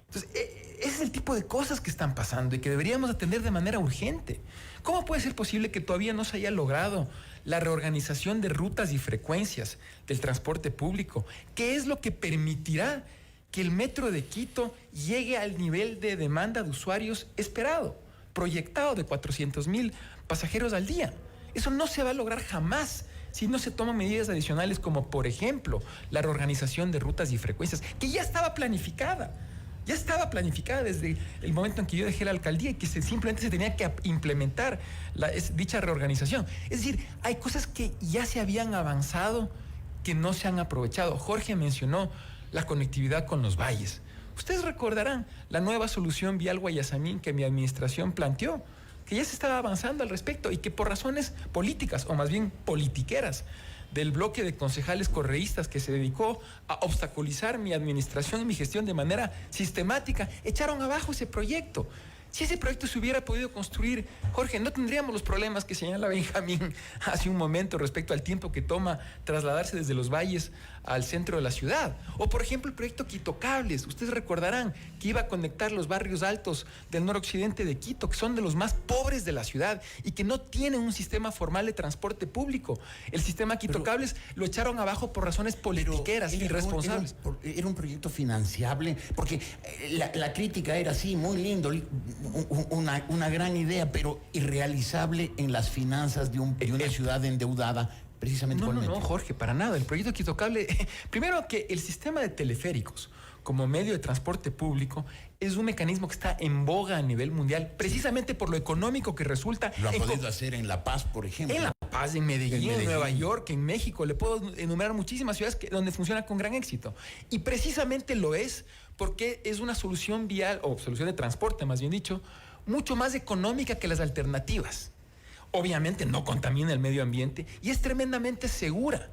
Entonces, ese es el tipo de cosas que están pasando y que deberíamos atender de manera urgente. ¿Cómo puede ser posible que todavía no se haya logrado la reorganización de rutas y frecuencias del transporte público? ¿Qué es lo que permitirá que el Metro de Quito llegue al nivel de demanda de usuarios esperado, proyectado de 400,000 pasajeros al día? Eso no se va a lograr jamás si no se toman medidas adicionales como, por ejemplo, la reorganización de rutas y frecuencias, que ya estaba planificada. Ya estaba planificada desde el momento en que yo dejé la alcaldía y que simplemente se tenía que implementar dicha reorganización. Es decir, hay cosas que ya se habían avanzado que no se han aprovechado. Jorge mencionó la conectividad con los valles. Ustedes recordarán la nueva solución vial Guayasamín que mi administración planteó, que ya se estaba avanzando al respecto y que por razones políticas, o más bien politiqueras, del bloque de concejales correístas que se dedicó a obstaculizar mi administración y mi gestión de manera sistemática, echaron abajo ese proyecto. Si ese proyecto se hubiera podido construir, Jorge, no tendríamos los problemas que señala Benjamín hace un momento respecto al tiempo que toma trasladarse desde los valles al centro de la ciudad. O, por ejemplo, el proyecto Quito Cables. Ustedes recordarán que iba a conectar los barrios altos del noroccidente de Quito, que son de los más pobres de la ciudad y que no tienen un sistema formal de transporte público. El sistema Quito Cables lo echaron abajo por razones politiqueras, irresponsables. Era un proyecto financiable, porque la crítica era así, muy lindo, una gran idea, pero irrealizable en las finanzas de una ciudad endeudada, precisamente por el metro. No, Jorge, para nada. El proyecto Quito Cable, primero que el sistema de teleféricos como medio de transporte público es un mecanismo que está en boga a nivel mundial, precisamente por lo económico que resulta. Lo han podido hacer en La Paz, por ejemplo. En La Paz, en Medellín, en Nueva York, en México. Le puedo enumerar muchísimas ciudades donde funciona con gran éxito. Y precisamente lo es porque es una solución vial, o solución de transporte, más bien dicho, mucho más económica que las alternativas. Obviamente no contamina el medio ambiente y es tremendamente segura.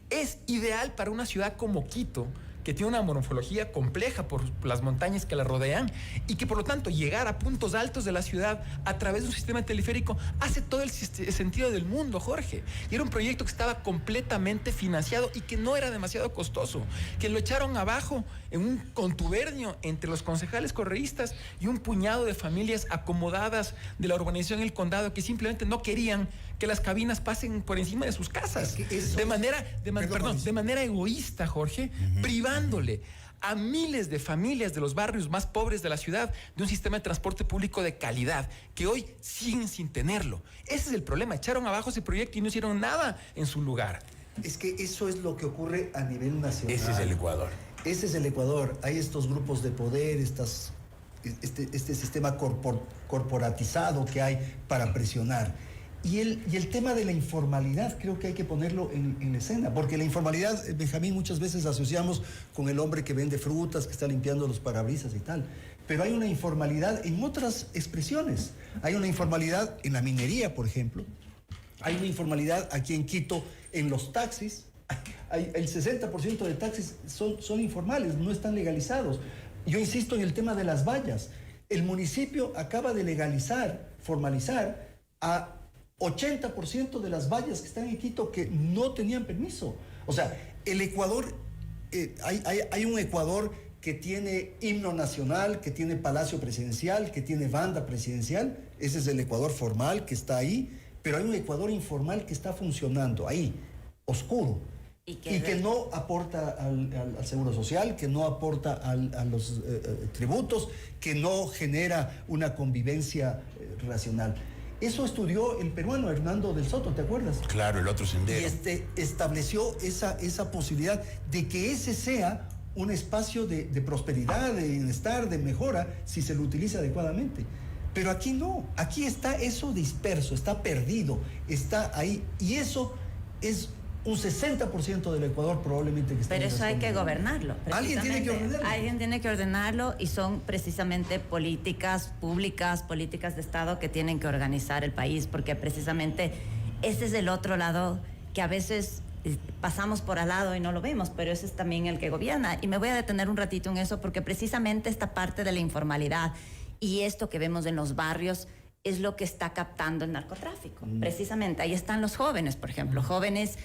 Es ideal para una ciudad como Quito, que tiene una morfología compleja por las montañas que la rodean y que, por lo tanto, llegar a puntos altos de la ciudad a través de un sistema teleférico hace todo el sentido del mundo, Jorge. Y era un proyecto que estaba completamente financiado y que no era demasiado costoso, que lo echaron abajo en un contubernio entre los concejales correístas y un puñado de familias acomodadas de la urbanización El Condado que simplemente no querían que las cabinas pasen por encima de sus casas. Es que eso de manera egoísta, Jorge, privándole a miles de familias de los barrios más pobres de la ciudad de un sistema de transporte público de calidad, que hoy siguen sin tenerlo. Ese es el problema. Echaron abajo ese proyecto y no hicieron nada en su lugar. Es que eso es lo que ocurre a nivel nacional. Ese es el Ecuador. Ese es el Ecuador. Hay estos grupos de poder, estas este sistema corporatizado que hay para presionar. Y el tema de la informalidad creo que hay que ponerlo en la escena, porque la informalidad, Benjamín, muchas veces asociamos con el hombre que vende frutas, que está limpiando los parabrisas y tal, pero hay una informalidad en otras expresiones. Hay una informalidad en la minería, por ejemplo. Hay una informalidad aquí en Quito en los taxis. El 60% de taxis son informales, no están legalizados. Yo insisto en el tema de las vallas. El municipio acaba de legalizar, formalizar a 80% de las vallas que están en Quito que no tenían permiso. O sea, el Ecuador, hay un Ecuador que tiene himno nacional, que tiene palacio presidencial, que tiene banda presidencial. Ese es el Ecuador formal que está ahí, pero hay un Ecuador informal que está funcionando ahí, oscuro, y que no aporta al seguro social, que no aporta a los tributos, que no genera una convivencia racional. Eso estudió el peruano Hernando del Soto, ¿te acuerdas? Claro, el otro sendero. Y estableció esa posibilidad de que ese sea un espacio de prosperidad, de bienestar, de mejora, si se lo utiliza adecuadamente. Pero aquí no, aquí está eso disperso, está perdido, está ahí. Y eso es un 60% del Ecuador probablemente que está. Pero eso hay que gobernarlo. Alguien tiene que ordenarlo. Alguien tiene que ordenarlo y son precisamente políticas públicas, políticas de Estado que tienen que organizar el país, porque precisamente ese es el otro lado que a veces pasamos por al lado y no lo vemos, pero ese es también el que gobierna. Y me voy a detener un ratito en eso porque precisamente esta parte de la informalidad y esto que vemos en los barrios es lo que está captando el narcotráfico. Precisamente, ahí están los jóvenes, por ejemplo, jóvenes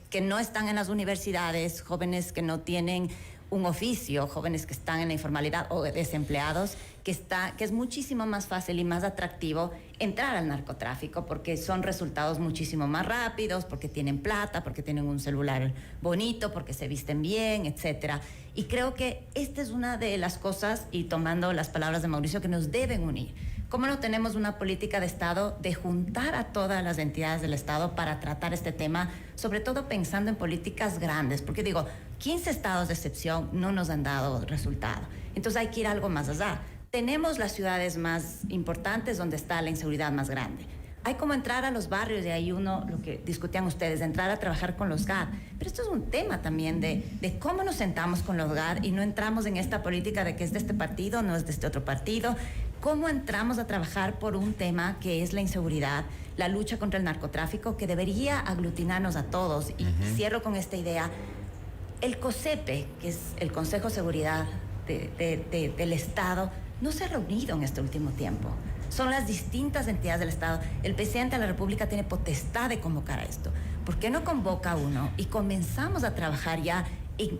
que no están en las universidades, jóvenes que no tienen un oficio, jóvenes que están en la informalidad o desempleados, que es muchísimo más fácil y más atractivo entrar al narcotráfico porque son resultados muchísimo más rápidos, porque tienen plata, porque tienen un celular bonito, porque se visten bien, etcétera. Y creo que esta es una de las cosas, y tomando las palabras de Mauricio, que nos deben unir. ¿Cómo no tenemos una política de Estado de juntar a todas las entidades del Estado para tratar este tema, sobre todo pensando en políticas grandes? Porque digo, 15 estados de excepción no nos han dado resultado. Entonces hay que ir algo más allá. Tenemos las ciudades más importantes donde está la inseguridad más grande. Hay como entrar a los barrios, de ahí lo que discutían ustedes, de entrar a trabajar con los GAD. Pero esto es un tema también de cómo nos sentamos con los GAD y no entramos en esta política de que es de este partido, no es de este otro partido. ¿Cómo entramos a trabajar por un tema que es la inseguridad, la lucha contra el narcotráfico, que debería aglutinarnos a todos? Y cierro con esta idea. El COSEPE, que es el Consejo de Seguridad del Estado, no se ha reunido en este último tiempo. Son las distintas entidades del Estado. El presidente de la República tiene potestad de convocar a esto. ¿Por qué no convoca uno y comenzamos a trabajar ya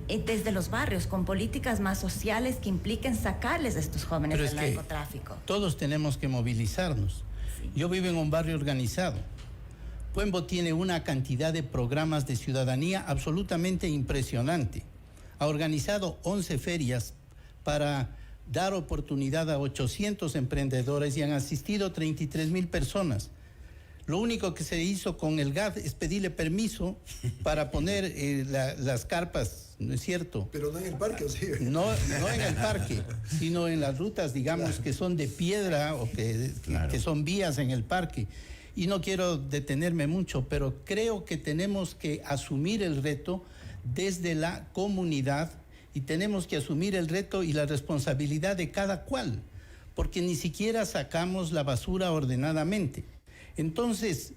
desde los barrios con políticas más sociales que impliquen sacarles a estos jóvenes del narcotráfico? Todos tenemos que movilizarnos. Sí. Yo vivo en un barrio organizado. Puembo tiene una cantidad de programas de ciudadanía absolutamente impresionante. Ha organizado 11 ferias para dar oportunidad a 800 emprendedores y han asistido 33,000 personas. Lo único que se hizo con el GAD es pedirle permiso para poner las carpas, ¿no es cierto? Pero no en el parque, ¿o sí? No en el parque, sino en las rutas, digamos, que son de piedra o que son vías en el parque. Y no quiero detenerme mucho, pero creo que tenemos que asumir el reto desde la comunidad y tenemos que asumir el reto y la responsabilidad de cada cual, porque ni siquiera sacamos la basura ordenadamente. Entonces,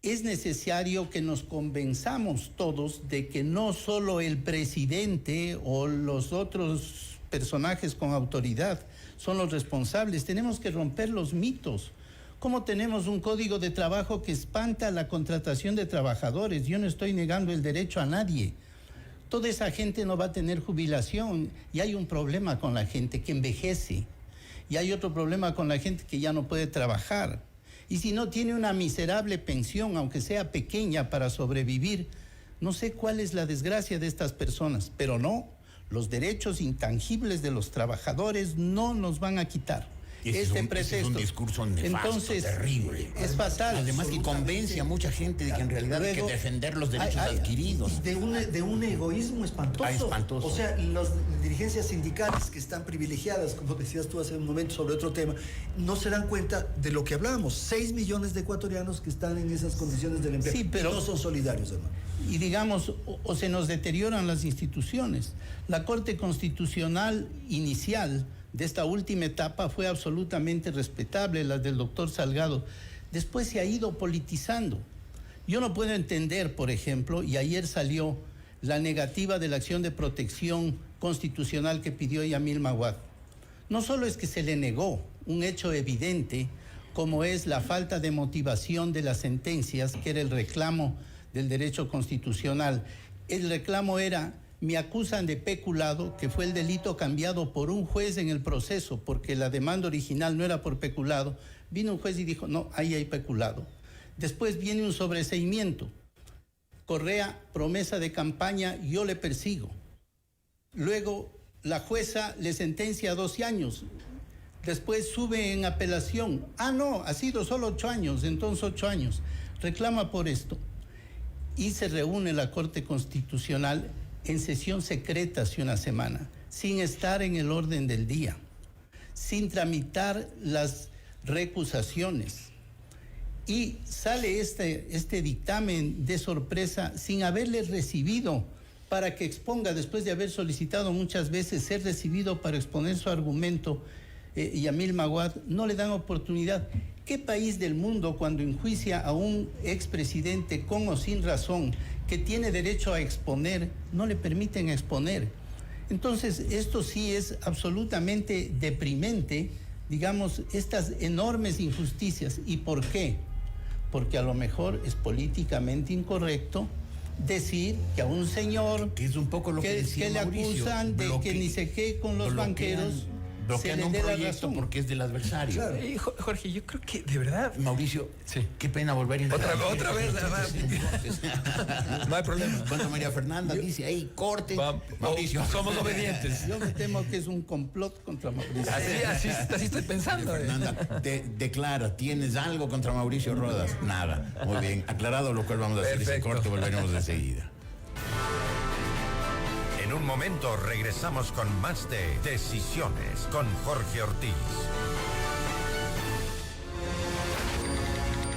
es necesario que nos convenzamos todos de que no solo el presidente o los otros personajes con autoridad son los responsables, tenemos que romper los mitos. ¿Cómo tenemos un código de trabajo que espanta la contratación de trabajadores? Yo no estoy negando el derecho a nadie. Toda esa gente no va a tener jubilación y hay un problema con la gente que envejece y hay otro problema con la gente que ya no puede trabajar. Y si no tiene una miserable pensión, aunque sea pequeña, para sobrevivir, no sé cuál es la desgracia de estas personas, pero no, los derechos intangibles de los trabajadores no nos van a quitar. este ese pretexto. es un discurso nefasto, Entonces, terrible. es fatal. Además que convence a mucha gente de que en realidad hay que defender los derechos adquiridos. De un egoísmo espantoso. Espantoso. O sea, las dirigencias sindicales que están privilegiadas, como decías tú hace un momento sobre otro tema, no se dan cuenta de lo que hablábamos. 6 millones de ecuatorianos que están en esas condiciones del empleo. Sí, pero no son solidarios, hermano. Y digamos, o se nos deterioran las instituciones. La Corte Constitucional inicial de esta última etapa fue absolutamente respetable, la del doctor Salgado. Después se ha ido politizando. Yo no puedo entender, por ejemplo, y ayer salió la negativa de la acción de protección constitucional que pidió Yamil Maguad. No solo es que se le negó un hecho evidente, como es la falta de motivación de las sentencias, que era el reclamo del derecho constitucional. El reclamo era: me acusan de peculado, que fue el delito cambiado por un juez en el proceso, porque la demanda original no era por peculado. Vino un juez y dijo, no, ahí hay peculado. Después viene un sobreseimiento. Correa, promesa de campaña, yo le persigo. Luego la jueza le sentencia a 12 años. Después sube en apelación. Ah, no, ha sido solo 8 años, entonces 8 años. Reclama por esto. Y se reúne la Corte Constitucional en sesión secreta hace una semana, sin estar en el orden del día, sin tramitar las recusaciones. Y sale este dictamen de sorpresa sin haberle recibido para que exponga, después de haber solicitado muchas veces ser recibido para exponer su argumento. Yamil Maguad, no le dan oportunidad. ¿Qué país del mundo, cuando enjuicia a un expresidente con o sin razón, que tiene derecho a exponer, no le permiten exponer? Entonces, esto sí es absolutamente deprimente, digamos, estas enormes injusticias. ¿Y por qué? Porque a lo mejor es políticamente incorrecto decir que a un señor que es un poco lo que decía le Mauricio, acusan de que ni se quede con los banqueros, bloquean un proyecto porque es del adversario. Claro. Jorge, yo creo que de verdad. Mauricio, sí. Qué pena volver a entrar. Otra vez, no hay problema. Cuando María Fernanda dice ahí, corte, Mauricio. Somos obedientes. Yo me temo que es un complot contra Mauricio. Así estoy pensando. María Fernanda, declara, ¿tienes algo contra Mauricio Rodas? Nada. Muy bien, aclarado, lo cual vamos a hacer ese corte, volveremos enseguida. En un momento regresamos con más de Decisiones con Jorge Ortiz.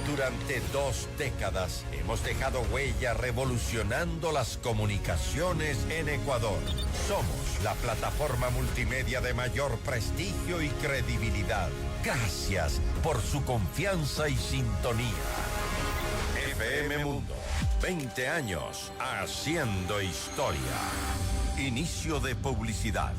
Durante 2 décadas hemos dejado huella revolucionando las comunicaciones en Ecuador. Somos la plataforma multimedia de mayor prestigio y credibilidad. Gracias por su confianza y sintonía. FM Mundo, 20 años haciendo historia. Inicio de publicidad.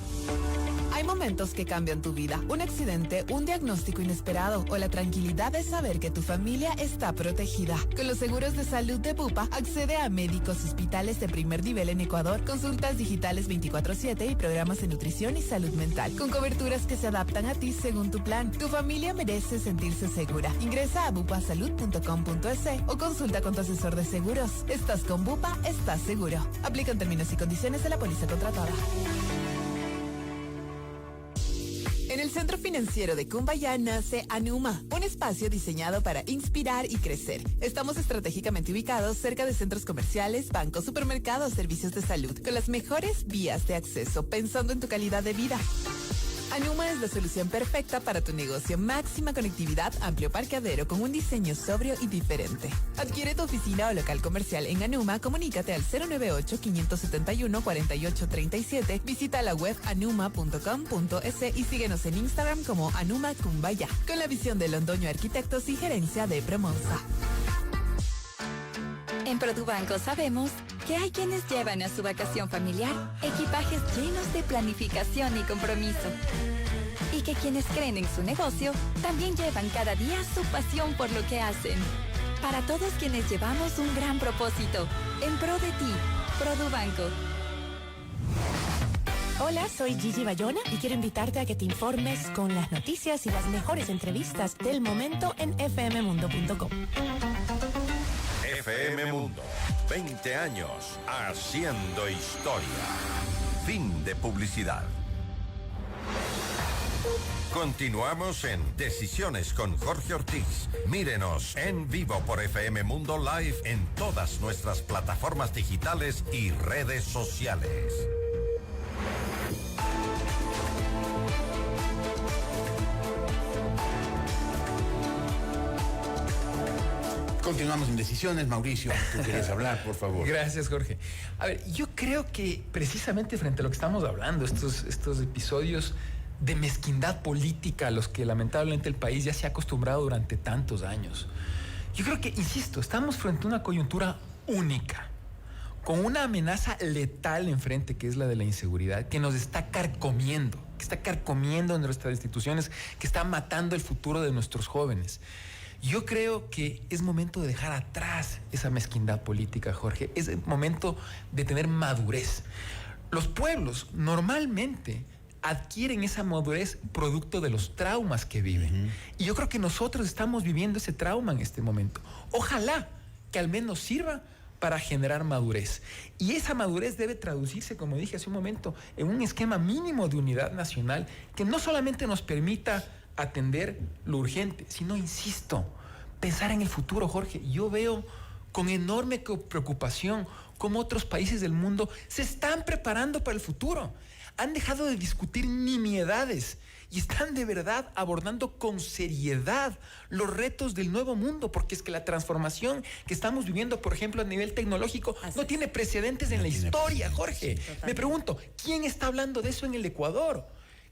Hay momentos que cambian tu vida. Un accidente, un diagnóstico inesperado o la tranquilidad de saber que tu familia está protegida. Con los seguros de salud de Bupa, accede a médicos, hospitales de primer nivel en Ecuador, consultas digitales 24/7 y programas de nutrición y salud mental, con coberturas que se adaptan a ti según tu plan. Tu familia merece sentirse segura. Ingresa a bupasalud.com.es o consulta con tu asesor de seguros. Estás con Bupa, estás seguro. Aplican términos y condiciones de la póliza contratada. En el Centro Financiero de Cumbaya nace Anuma, un espacio diseñado para inspirar y crecer. Estamos estratégicamente ubicados cerca de centros comerciales, bancos, supermercados, servicios de salud, con las mejores vías de acceso, pensando en tu calidad de vida. Anuma es la solución perfecta para tu negocio. Máxima conectividad, amplio parqueadero con un diseño sobrio y diferente. Adquiere tu oficina o local comercial en Anuma. Comunícate al 098-571-4837. Visita la web anuma.com.es y síguenos en Instagram como Anuma Cumbaya, con la visión de Londoño Arquitectos y gerencia de Promonza. En Produbanco sabemos que hay quienes llevan a su vacación familiar equipajes llenos de planificación y compromiso. Y que quienes creen en su negocio también llevan cada día su pasión por lo que hacen. Para todos quienes llevamos un gran propósito, en pro de ti, Produbanco. Hola, soy Gigi Bayona y quiero invitarte a que te informes con las noticias y las mejores entrevistas del momento en fmmundo.com. FM Mundo, 20 años haciendo historia. Fin de publicidad. Continuamos en Decisiones con Jorge Ortiz. Mírenos en vivo por FM Mundo Live en todas nuestras plataformas digitales y redes sociales. Continuamos en Decisiones. Mauricio, tú quieres hablar, por favor. Gracias, Jorge. A ver, yo creo que precisamente frente a lo que estamos hablando, estos episodios de mezquindad política a los que lamentablemente el país ya se ha acostumbrado durante tantos años, yo creo que, insisto, estamos frente a una coyuntura única, con una amenaza letal enfrente, que es la de la inseguridad, que nos está carcomiendo, nuestras instituciones, que está matando el futuro de nuestros jóvenes. Yo creo que es momento de dejar atrás esa mezquindad política, Jorge. Es el momento de tener madurez. Los pueblos normalmente adquieren esa madurez producto de los traumas que viven. Y yo creo que nosotros estamos viviendo ese trauma en este momento. Ojalá que al menos sirva para generar madurez. Y esa madurez debe traducirse, como dije hace un momento, en un esquema mínimo de unidad nacional que no solamente nos permita atender lo urgente, sino, insisto, pensar en el futuro, Jorge. Yo veo con enorme preocupación cómo otros países del mundo se están preparando para el futuro. Han dejado de discutir nimiedades y están de verdad abordando con seriedad los retos del nuevo mundo, porque es que la transformación que estamos viviendo, por ejemplo, a nivel tecnológico, no tiene precedentes en la historia, Jorge. Me pregunto, ¿quién está hablando de eso en el Ecuador?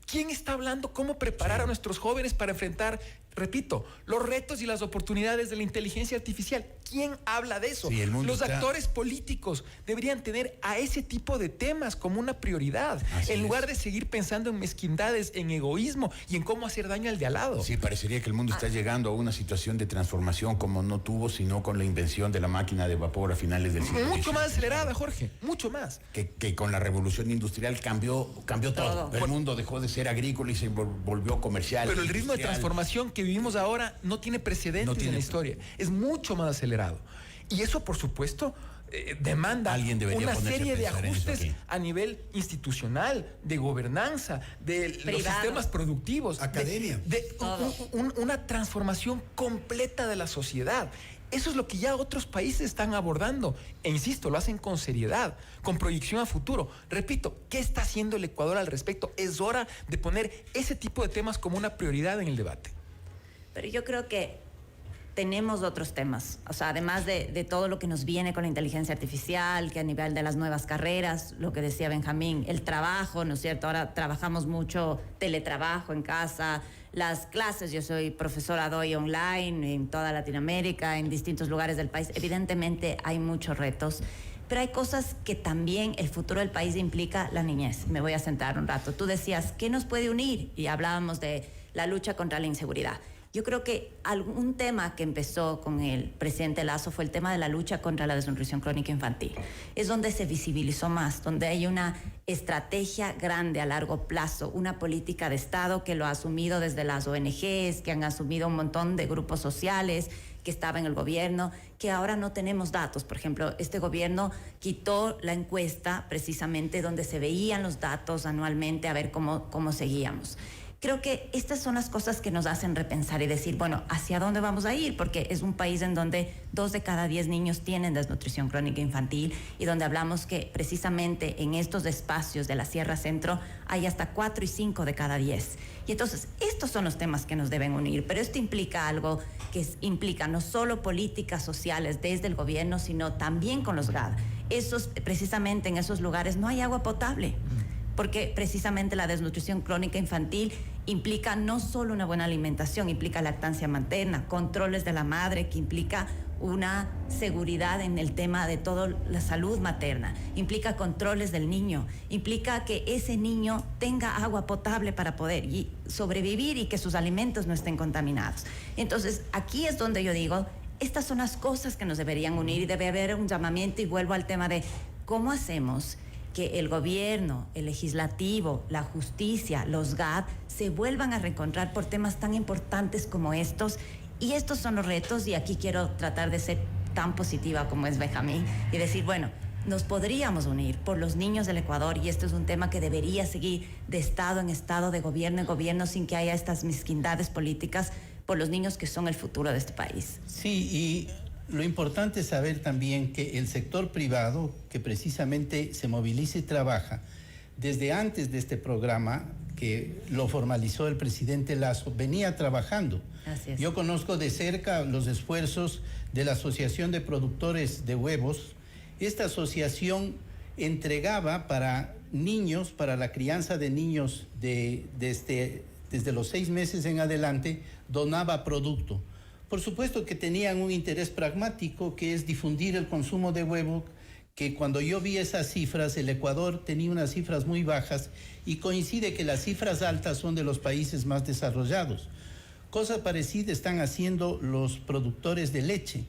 ¿Quién está hablando cómo preparar a nuestros jóvenes para enfrentar, repito, los retos y las oportunidades de la inteligencia artificial? ¿Quién habla de eso? Sí, los actores políticos deberían tener a ese tipo de temas como una prioridad, en lugar de seguir pensando en mezquindades, en egoísmo y en cómo hacer daño al de al lado. Sí, parecería que el mundo está llegando a una situación de transformación como no tuvo, sino con la invención de la máquina de vapor a finales del siglo XIX. Mucho más acelerada, Jorge, mucho más. Que con la revolución industrial cambió todo. El mundo dejó de ser agrícola y se volvió comercial. Pero el ritmo de transformación que vivimos ahora no tiene precedentes en la historia. Es mucho más acelerado. Y eso, por supuesto, demanda una serie de ajustes a nivel institucional, de gobernanza, de los sistemas productivos, academia, una transformación completa de la sociedad. Eso es lo que ya otros países están abordando. E insisto, lo hacen con seriedad, con proyección a futuro. Repito, ¿qué está haciendo el Ecuador al respecto? Es hora de poner ese tipo de temas como una prioridad en el debate. Pero yo creo que tenemos otros temas, o sea, además de todo lo que nos viene con la inteligencia artificial, que a nivel de las nuevas carreras, lo que decía Benjamín, el trabajo, ¿no es cierto? Ahora trabajamos mucho teletrabajo en casa, las clases, yo soy profesora, doy online en toda Latinoamérica, en distintos lugares del país. Evidentemente hay muchos retos, pero hay cosas que también el futuro del país implica la niñez. Me voy a sentar un rato. Tú decías, ¿qué nos puede unir? Y hablábamos de la lucha contra la inseguridad. Yo creo que algún tema que empezó con el presidente Lasso fue el tema de la lucha contra la desnutrición crónica infantil. Es donde se visibilizó más, donde hay una estrategia grande a largo plazo, una política de Estado que lo ha asumido desde las ONGs, que han asumido un montón de grupos sociales, que estaba en el gobierno, que ahora no tenemos datos. Por ejemplo, este gobierno quitó la encuesta precisamente donde se veían los datos anualmente a ver cómo seguíamos. Creo que estas son las cosas que nos hacen repensar y decir, bueno, ¿hacia dónde vamos a ir? Porque es un país en donde 2 de cada 10 niños tienen desnutrición crónica infantil y donde hablamos que precisamente en estos espacios de la Sierra Centro hay hasta 4 y 5 de cada 10. Y entonces, estos son los temas que nos deben unir, pero esto implica algo que implica no solo políticas sociales desde el gobierno, sino también con los GAD. Precisamente en esos lugares no hay agua potable, porque precisamente la desnutrición crónica infantil implica no solo una buena alimentación, implica lactancia materna, controles de la madre, que implica una seguridad en el tema de toda la salud materna, implica controles del niño, implica que ese niño tenga agua potable para poder sobrevivir y que sus alimentos no estén contaminados. Entonces, aquí es donde yo digo, estas son las cosas que nos deberían unir y debe haber un llamamiento, y vuelvo al tema de cómo hacemos que el gobierno, el legislativo, la justicia, los GAD se vuelvan a reencontrar por temas tan importantes como estos. Y estos son los retos, y aquí quiero tratar de ser tan positiva como es Benjamín y decir, bueno, nos podríamos unir por los niños del Ecuador, y esto es un tema que debería seguir de estado en estado, de gobierno en gobierno, sin que haya estas mezquindades políticas, por los niños que son el futuro de este país. Sí, y lo importante es saber también que el sector privado, que precisamente se moviliza y trabaja, desde antes de este programa, que lo formalizó el presidente Lasso, venía trabajando. Así es. Yo conozco de cerca los esfuerzos de la Asociación de Productores de Huevos. Esta asociación entregaba para niños, para la crianza de niños desde los 6 meses en adelante, donaba producto. Por supuesto que tenían un interés pragmático, que es difundir el consumo de huevo, que cuando yo vi esas cifras, el Ecuador tenía unas cifras muy bajas y coincide que las cifras altas son de los países más desarrollados. Cosa parecida están haciendo los productores de leche.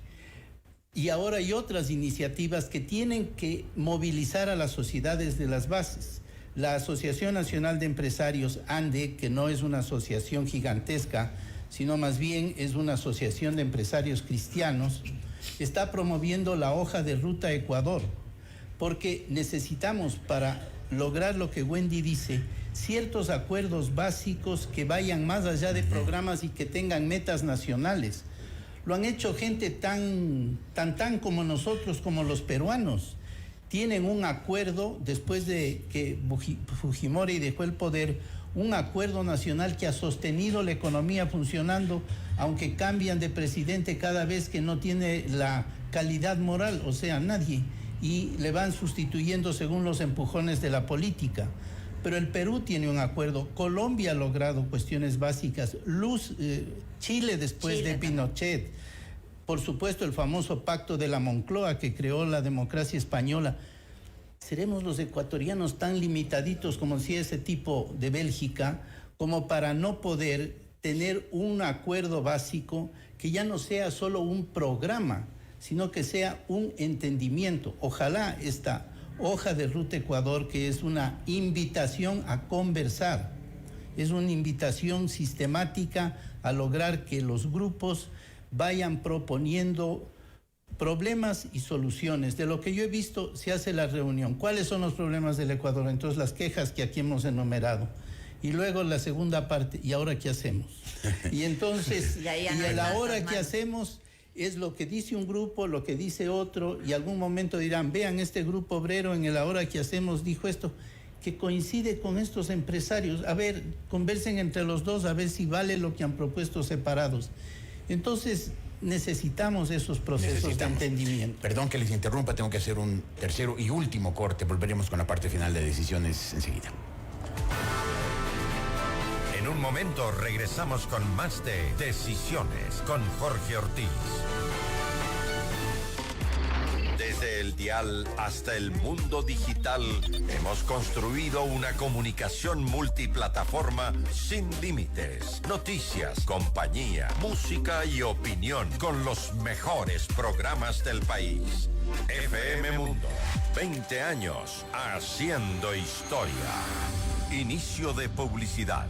Y ahora hay otras iniciativas que tienen que movilizar a las sociedades de las bases. La Asociación Nacional de Empresarios, ANDE, que no es una asociación gigantesca, sino más bien es una asociación de empresarios cristianos, está promoviendo la hoja de ruta Ecuador, porque necesitamos, para lograr lo que Wendy dice, ciertos acuerdos básicos que vayan más allá de programas y que tengan metas nacionales. Lo han hecho gente tan como nosotros, como los peruanos. Tienen un acuerdo, después de que Fujimori dejó el poder, un acuerdo nacional que ha sostenido la economía funcionando, aunque cambian de presidente cada vez que no tiene la calidad moral, o sea, nadie, y le van sustituyendo según los empujones de la política. Pero el Perú tiene un acuerdo, Colombia ha logrado cuestiones básicas, Chile después de Pinochet, por supuesto el famoso pacto de la Moncloa que creó la democracia española. ¿Seremos los ecuatorianos tan limitaditos como si ese tipo de Bélgica, como para no poder tener un acuerdo básico que ya no sea solo un programa, sino que sea un entendimiento? Ojalá esta hoja de ruta Ecuador, que es una invitación a conversar, es una invitación sistemática a lograr que los grupos vayan proponiendo problemas y soluciones. De lo que yo he visto, se hace la reunión. ¿Cuáles son los problemas del Ecuador? Entonces, las quejas que aquí hemos enumerado. Y luego la segunda parte, ¿y ahora qué hacemos? Y entonces, y el ahora qué hacemos es lo que dice un grupo, lo que dice otro, y algún momento dirán, vean, este grupo obrero en el ahora qué hacemos dijo esto, que coincide con estos empresarios. A ver, conversen entre los dos a ver si vale lo que han propuesto separados. Entonces, necesitamos esos procesos de entendimiento. Perdón que les interrumpa, tengo que hacer un tercero y último corte. Volveremos con la parte final de decisiones enseguida. En un momento regresamos con más de Decisiones con Jorge Ortiz. Desde el dial hasta el mundo digital, hemos construido una comunicación multiplataforma sin límites. Noticias, compañía, música y opinión con los mejores programas del país. FM Mundo, 20 años haciendo historia. Inicio de publicidad.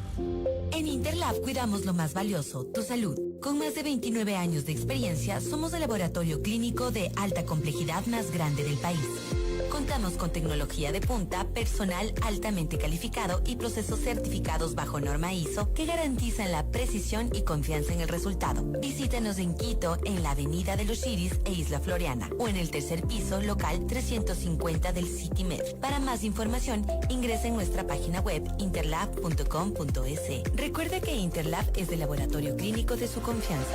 En Interlab cuidamos lo más valioso, tu salud. Con más de 29 años de experiencia, somos el laboratorio clínico de alta complejidad más grande del país. Contamos con tecnología de punta, personal altamente calificado y procesos certificados bajo norma ISO que garantizan la precisión y confianza en el resultado. Visítanos en Quito, en la Avenida de los Chiris e Isla Floriana, o en el tercer piso, local 350 del CityMed. Para más información, ingresa en nuestra página web interlab.com.es. Recuerda que Interlab es el laboratorio clínico de su confianza.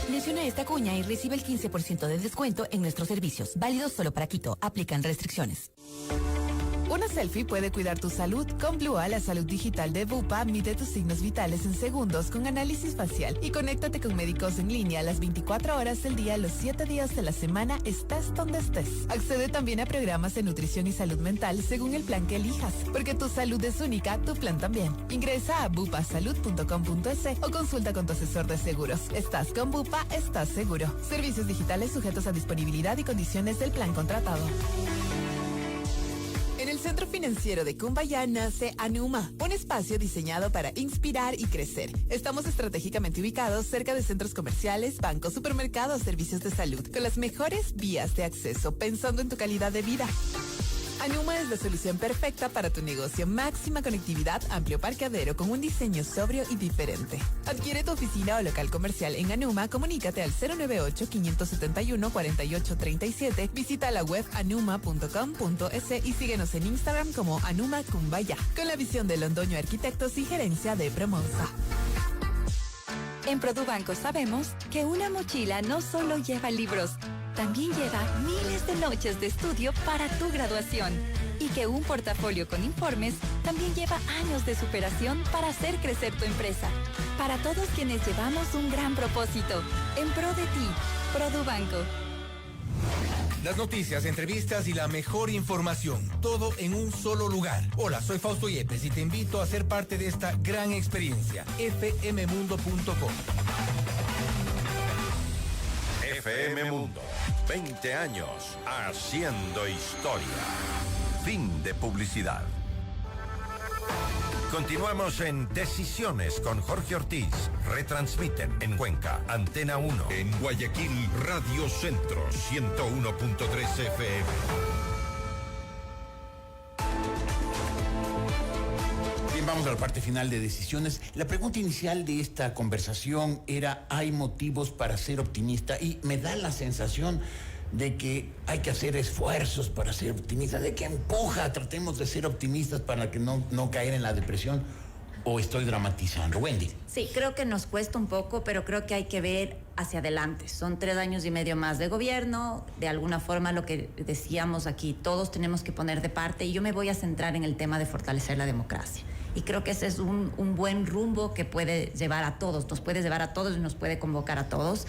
Menciona esta cuña y recibe el 15% de descuento en nuestros servicios. Válidos solo para Quito. Aplican restricciones. Una selfie puede cuidar tu salud. Con Blua, la salud digital de Bupa, mide tus signos vitales en segundos con análisis facial y conéctate con médicos en línea las 24 horas del día, los 7 días de la semana, estés donde estés. Accede también a programas de nutrición y salud mental según el plan que elijas, porque tu salud es única, tu plan también. Ingresa a bupasalud.com.es o consulta con tu asesor de seguros. Estás con Bupa, estás seguro. Servicios digitales sujetos a disponibilidad y condiciones del plan contratado. En el Centro Financiero de Cumbayá nace Anuma, un espacio diseñado para inspirar y crecer. Estamos estratégicamente ubicados cerca de centros comerciales, bancos, supermercados, servicios de salud, con las mejores vías de acceso, pensando en tu calidad de vida. Anuma es la solución perfecta para tu negocio. Máxima conectividad, amplio parqueadero con un diseño sobrio y diferente. Adquiere tu oficina o local comercial en Anuma. Comunícate al 098-571-4837. Visita la web anuma.com.es y síguenos en Instagram como Anuma Cumbaya, con la visión de Londoño Arquitectos y gerencia de Promonza. En Produbanco sabemos que una mochila no solo lleva libros, también lleva miles de noches de estudio para tu graduación. Y que un portafolio con informes también lleva años de superación para hacer crecer tu empresa. Para todos quienes llevamos un gran propósito, en pro de ti, Produbanco. Las noticias, entrevistas y la mejor información, todo en un solo lugar. Hola, soy Fausto Yepes y te invito a ser parte de esta gran experiencia. fmmundo.com. FM Mundo, 20 años haciendo historia. Fin de publicidad. Continuamos en Decisiones con Jorge Ortiz. Retransmiten en Cuenca, Antena 1. En Guayaquil, Radio Centro, 101.3 FM. Bien, vamos a la parte final de Decisiones. La pregunta inicial de esta conversación era: ¿hay motivos para ser optimista? Y me da la sensación de que hay que hacer esfuerzos para ser optimistas, de que empuja, tratemos de ser optimistas para que no caer en la depresión. ¿O estoy dramatizando? Wendy. Sí, creo que nos cuesta un poco, pero creo que hay que ver hacia adelante. Son 3 años y medio más de gobierno. De alguna forma, lo que decíamos aquí, todos tenemos que poner de parte, y yo me voy a centrar en el tema de fortalecer la democracia. Y creo que ese es un buen rumbo que puede llevar a todos, nos puede llevar a todos y nos puede convocar a todos.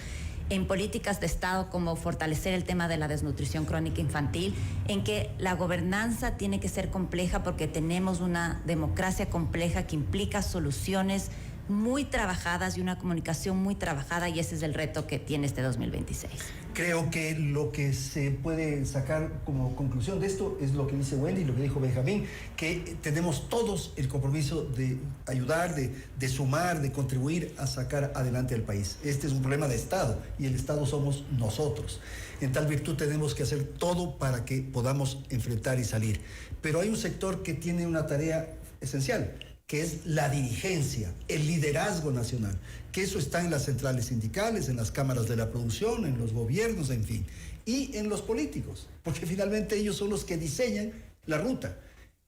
En políticas de Estado, como fortalecer el tema de la desnutrición crónica infantil, en que la gobernanza tiene que ser compleja porque tenemos una democracia compleja que implica soluciones muy trabajadas y una comunicación muy trabajada, y ese es el reto que tiene este 2026. Creo que lo que se puede sacar como conclusión de esto es lo que dice Wendy, lo que dijo Benjamín, que tenemos todos el compromiso de ayudar, de sumar, de contribuir a sacar adelante al país. Este es un problema de Estado y el Estado somos nosotros. En tal virtud tenemos que hacer todo para que podamos enfrentar y salir. Pero hay un sector que tiene una tarea esencial, que es la dirigencia, el liderazgo nacional, que eso está en las centrales sindicales, en las cámaras de la producción, en los gobiernos, en fin, y en los políticos, porque finalmente ellos son los que diseñan la ruta.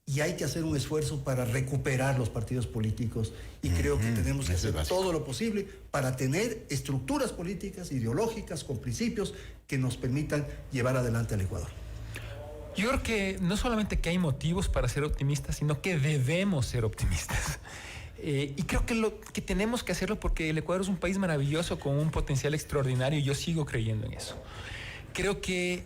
Y hay que hacer un esfuerzo para recuperar los partidos políticos, y creo que tenemos que hacer todo lo posible para tener estructuras políticas, ideológicas, con principios que nos permitan llevar adelante al Ecuador. Yo creo que no solamente que hay motivos para ser optimistas, sino que debemos ser optimistas. Y creo que tenemos que hacerlo porque el Ecuador es un país maravilloso con un potencial extraordinario, y yo sigo creyendo en eso. Creo que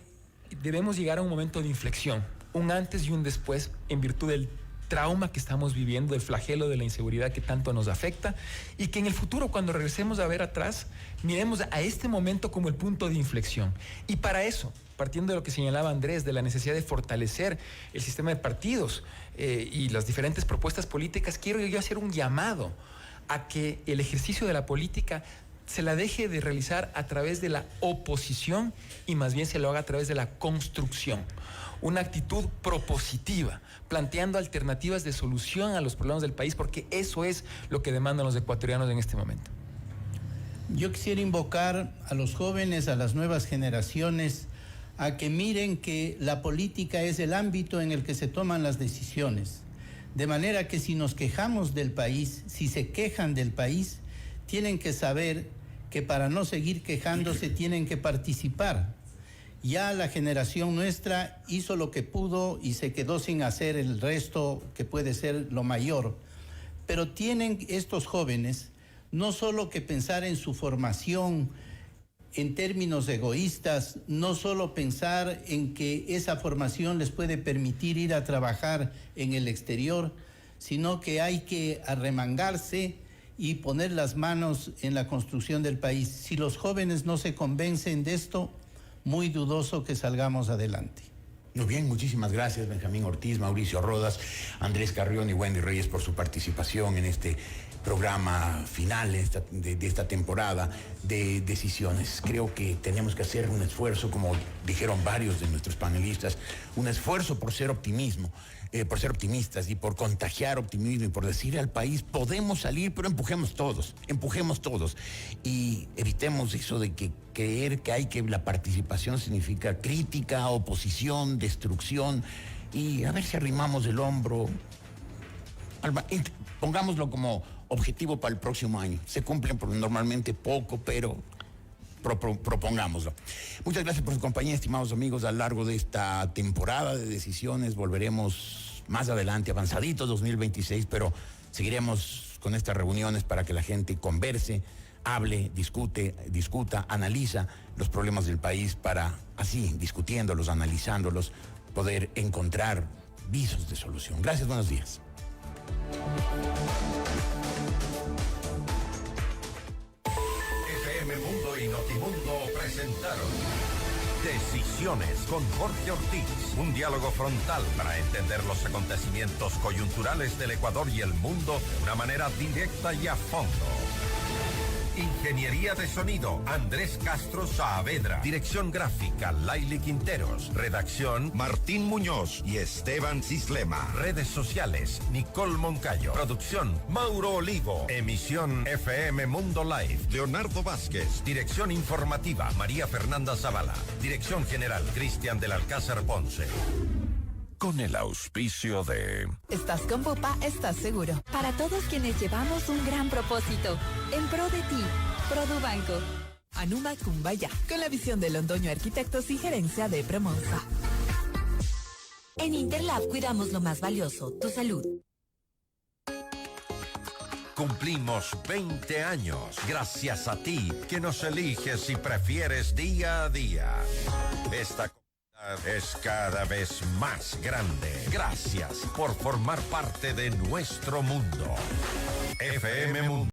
debemos llegar a un momento de inflexión, un antes y un después, en virtud del trauma que estamos viviendo, del flagelo de la inseguridad que tanto nos afecta, y que en el futuro, cuando regresemos a ver atrás, miremos a este momento como el punto de inflexión. Y para eso, partiendo de lo que señalaba Andrés, de la necesidad de fortalecer el sistema de partidos y las diferentes propuestas políticas, quiero yo hacer un llamado a que el ejercicio de la política se la deje de realizar a través de la oposición y más bien se lo haga a través de la construcción. Una actitud propositiva, planteando alternativas de solución a los problemas del país, porque eso es lo que demandan los ecuatorianos en este momento. Yo quisiera invocar a los jóvenes, a las nuevas generaciones, a que miren que la política es el ámbito en el que se toman las decisiones. De manera que si nos quejamos del país, si se quejan del país, tienen que saber que para no seguir quejándose tienen que participar. Ya la generación nuestra hizo lo que pudo y se quedó sin hacer el resto, que puede ser lo mayor. Pero tienen estos jóvenes no solo que pensar en su formación en términos egoístas, no solo pensar en que esa formación les puede permitir ir a trabajar en el exterior, sino que hay que arremangarse y poner las manos en la construcción del país. Si los jóvenes no se convencen de esto, muy dudoso que salgamos adelante. Muy bien, muchísimas gracias Benjamín Ortiz, Mauricio Rodas, Andrés Carrión y Wendy Reyes por su participación en este programa final de esta temporada de decisiones. Creo que tenemos que hacer un esfuerzo, como dijeron varios de nuestros panelistas, un esfuerzo por ser optimistas y por contagiar optimismo y por decirle al país, podemos salir, pero empujemos todos y evitemos eso de que creer que la participación significa crítica, oposición, destrucción, y a ver si arrimamos el hombro, pongámoslo como objetivo para el próximo año. Se cumplen normalmente poco, pero propongámoslo. Muchas gracias por su compañía, estimados amigos, a lo largo de esta temporada de decisiones. Volveremos más adelante, avanzaditos 2026, pero seguiremos con estas reuniones para que la gente converse, hable, discuta, analiza los problemas del país para así, discutiéndolos, analizándolos, poder encontrar visos de solución. Gracias, buenos días. FM Mundo y Notimundo presentaron Decisiones con Jorge Ortiz. Un diálogo frontal para entender los acontecimientos coyunturales del Ecuador y el mundo de una manera directa y a fondo. Ingeniería de sonido, Andrés Castro Saavedra. Dirección gráfica, Laili Quinteros. Redacción, Martín Muñoz y Esteban Cislema. Redes sociales, Nicole Moncayo. Producción, Mauro Olivo. Emisión FM Mundo Live, Leonardo Vázquez. Dirección informativa, María Fernanda Zavala. Dirección general, Cristian del Alcázar Ponce. Con el auspicio de... Estás con Bupa, estás seguro. Para todos quienes llevamos un gran propósito, en pro de ti, Produbanco. Anuma Kumbaya, con la visión de Londoño Arquitectos y gerencia de Promonza. En Interlab cuidamos lo más valioso, tu salud. Cumplimos 20 años gracias a ti que nos eliges y prefieres día a día. Esta comunidad es cada vez más grande. Gracias por formar parte de nuestro mundo. FM Mundo.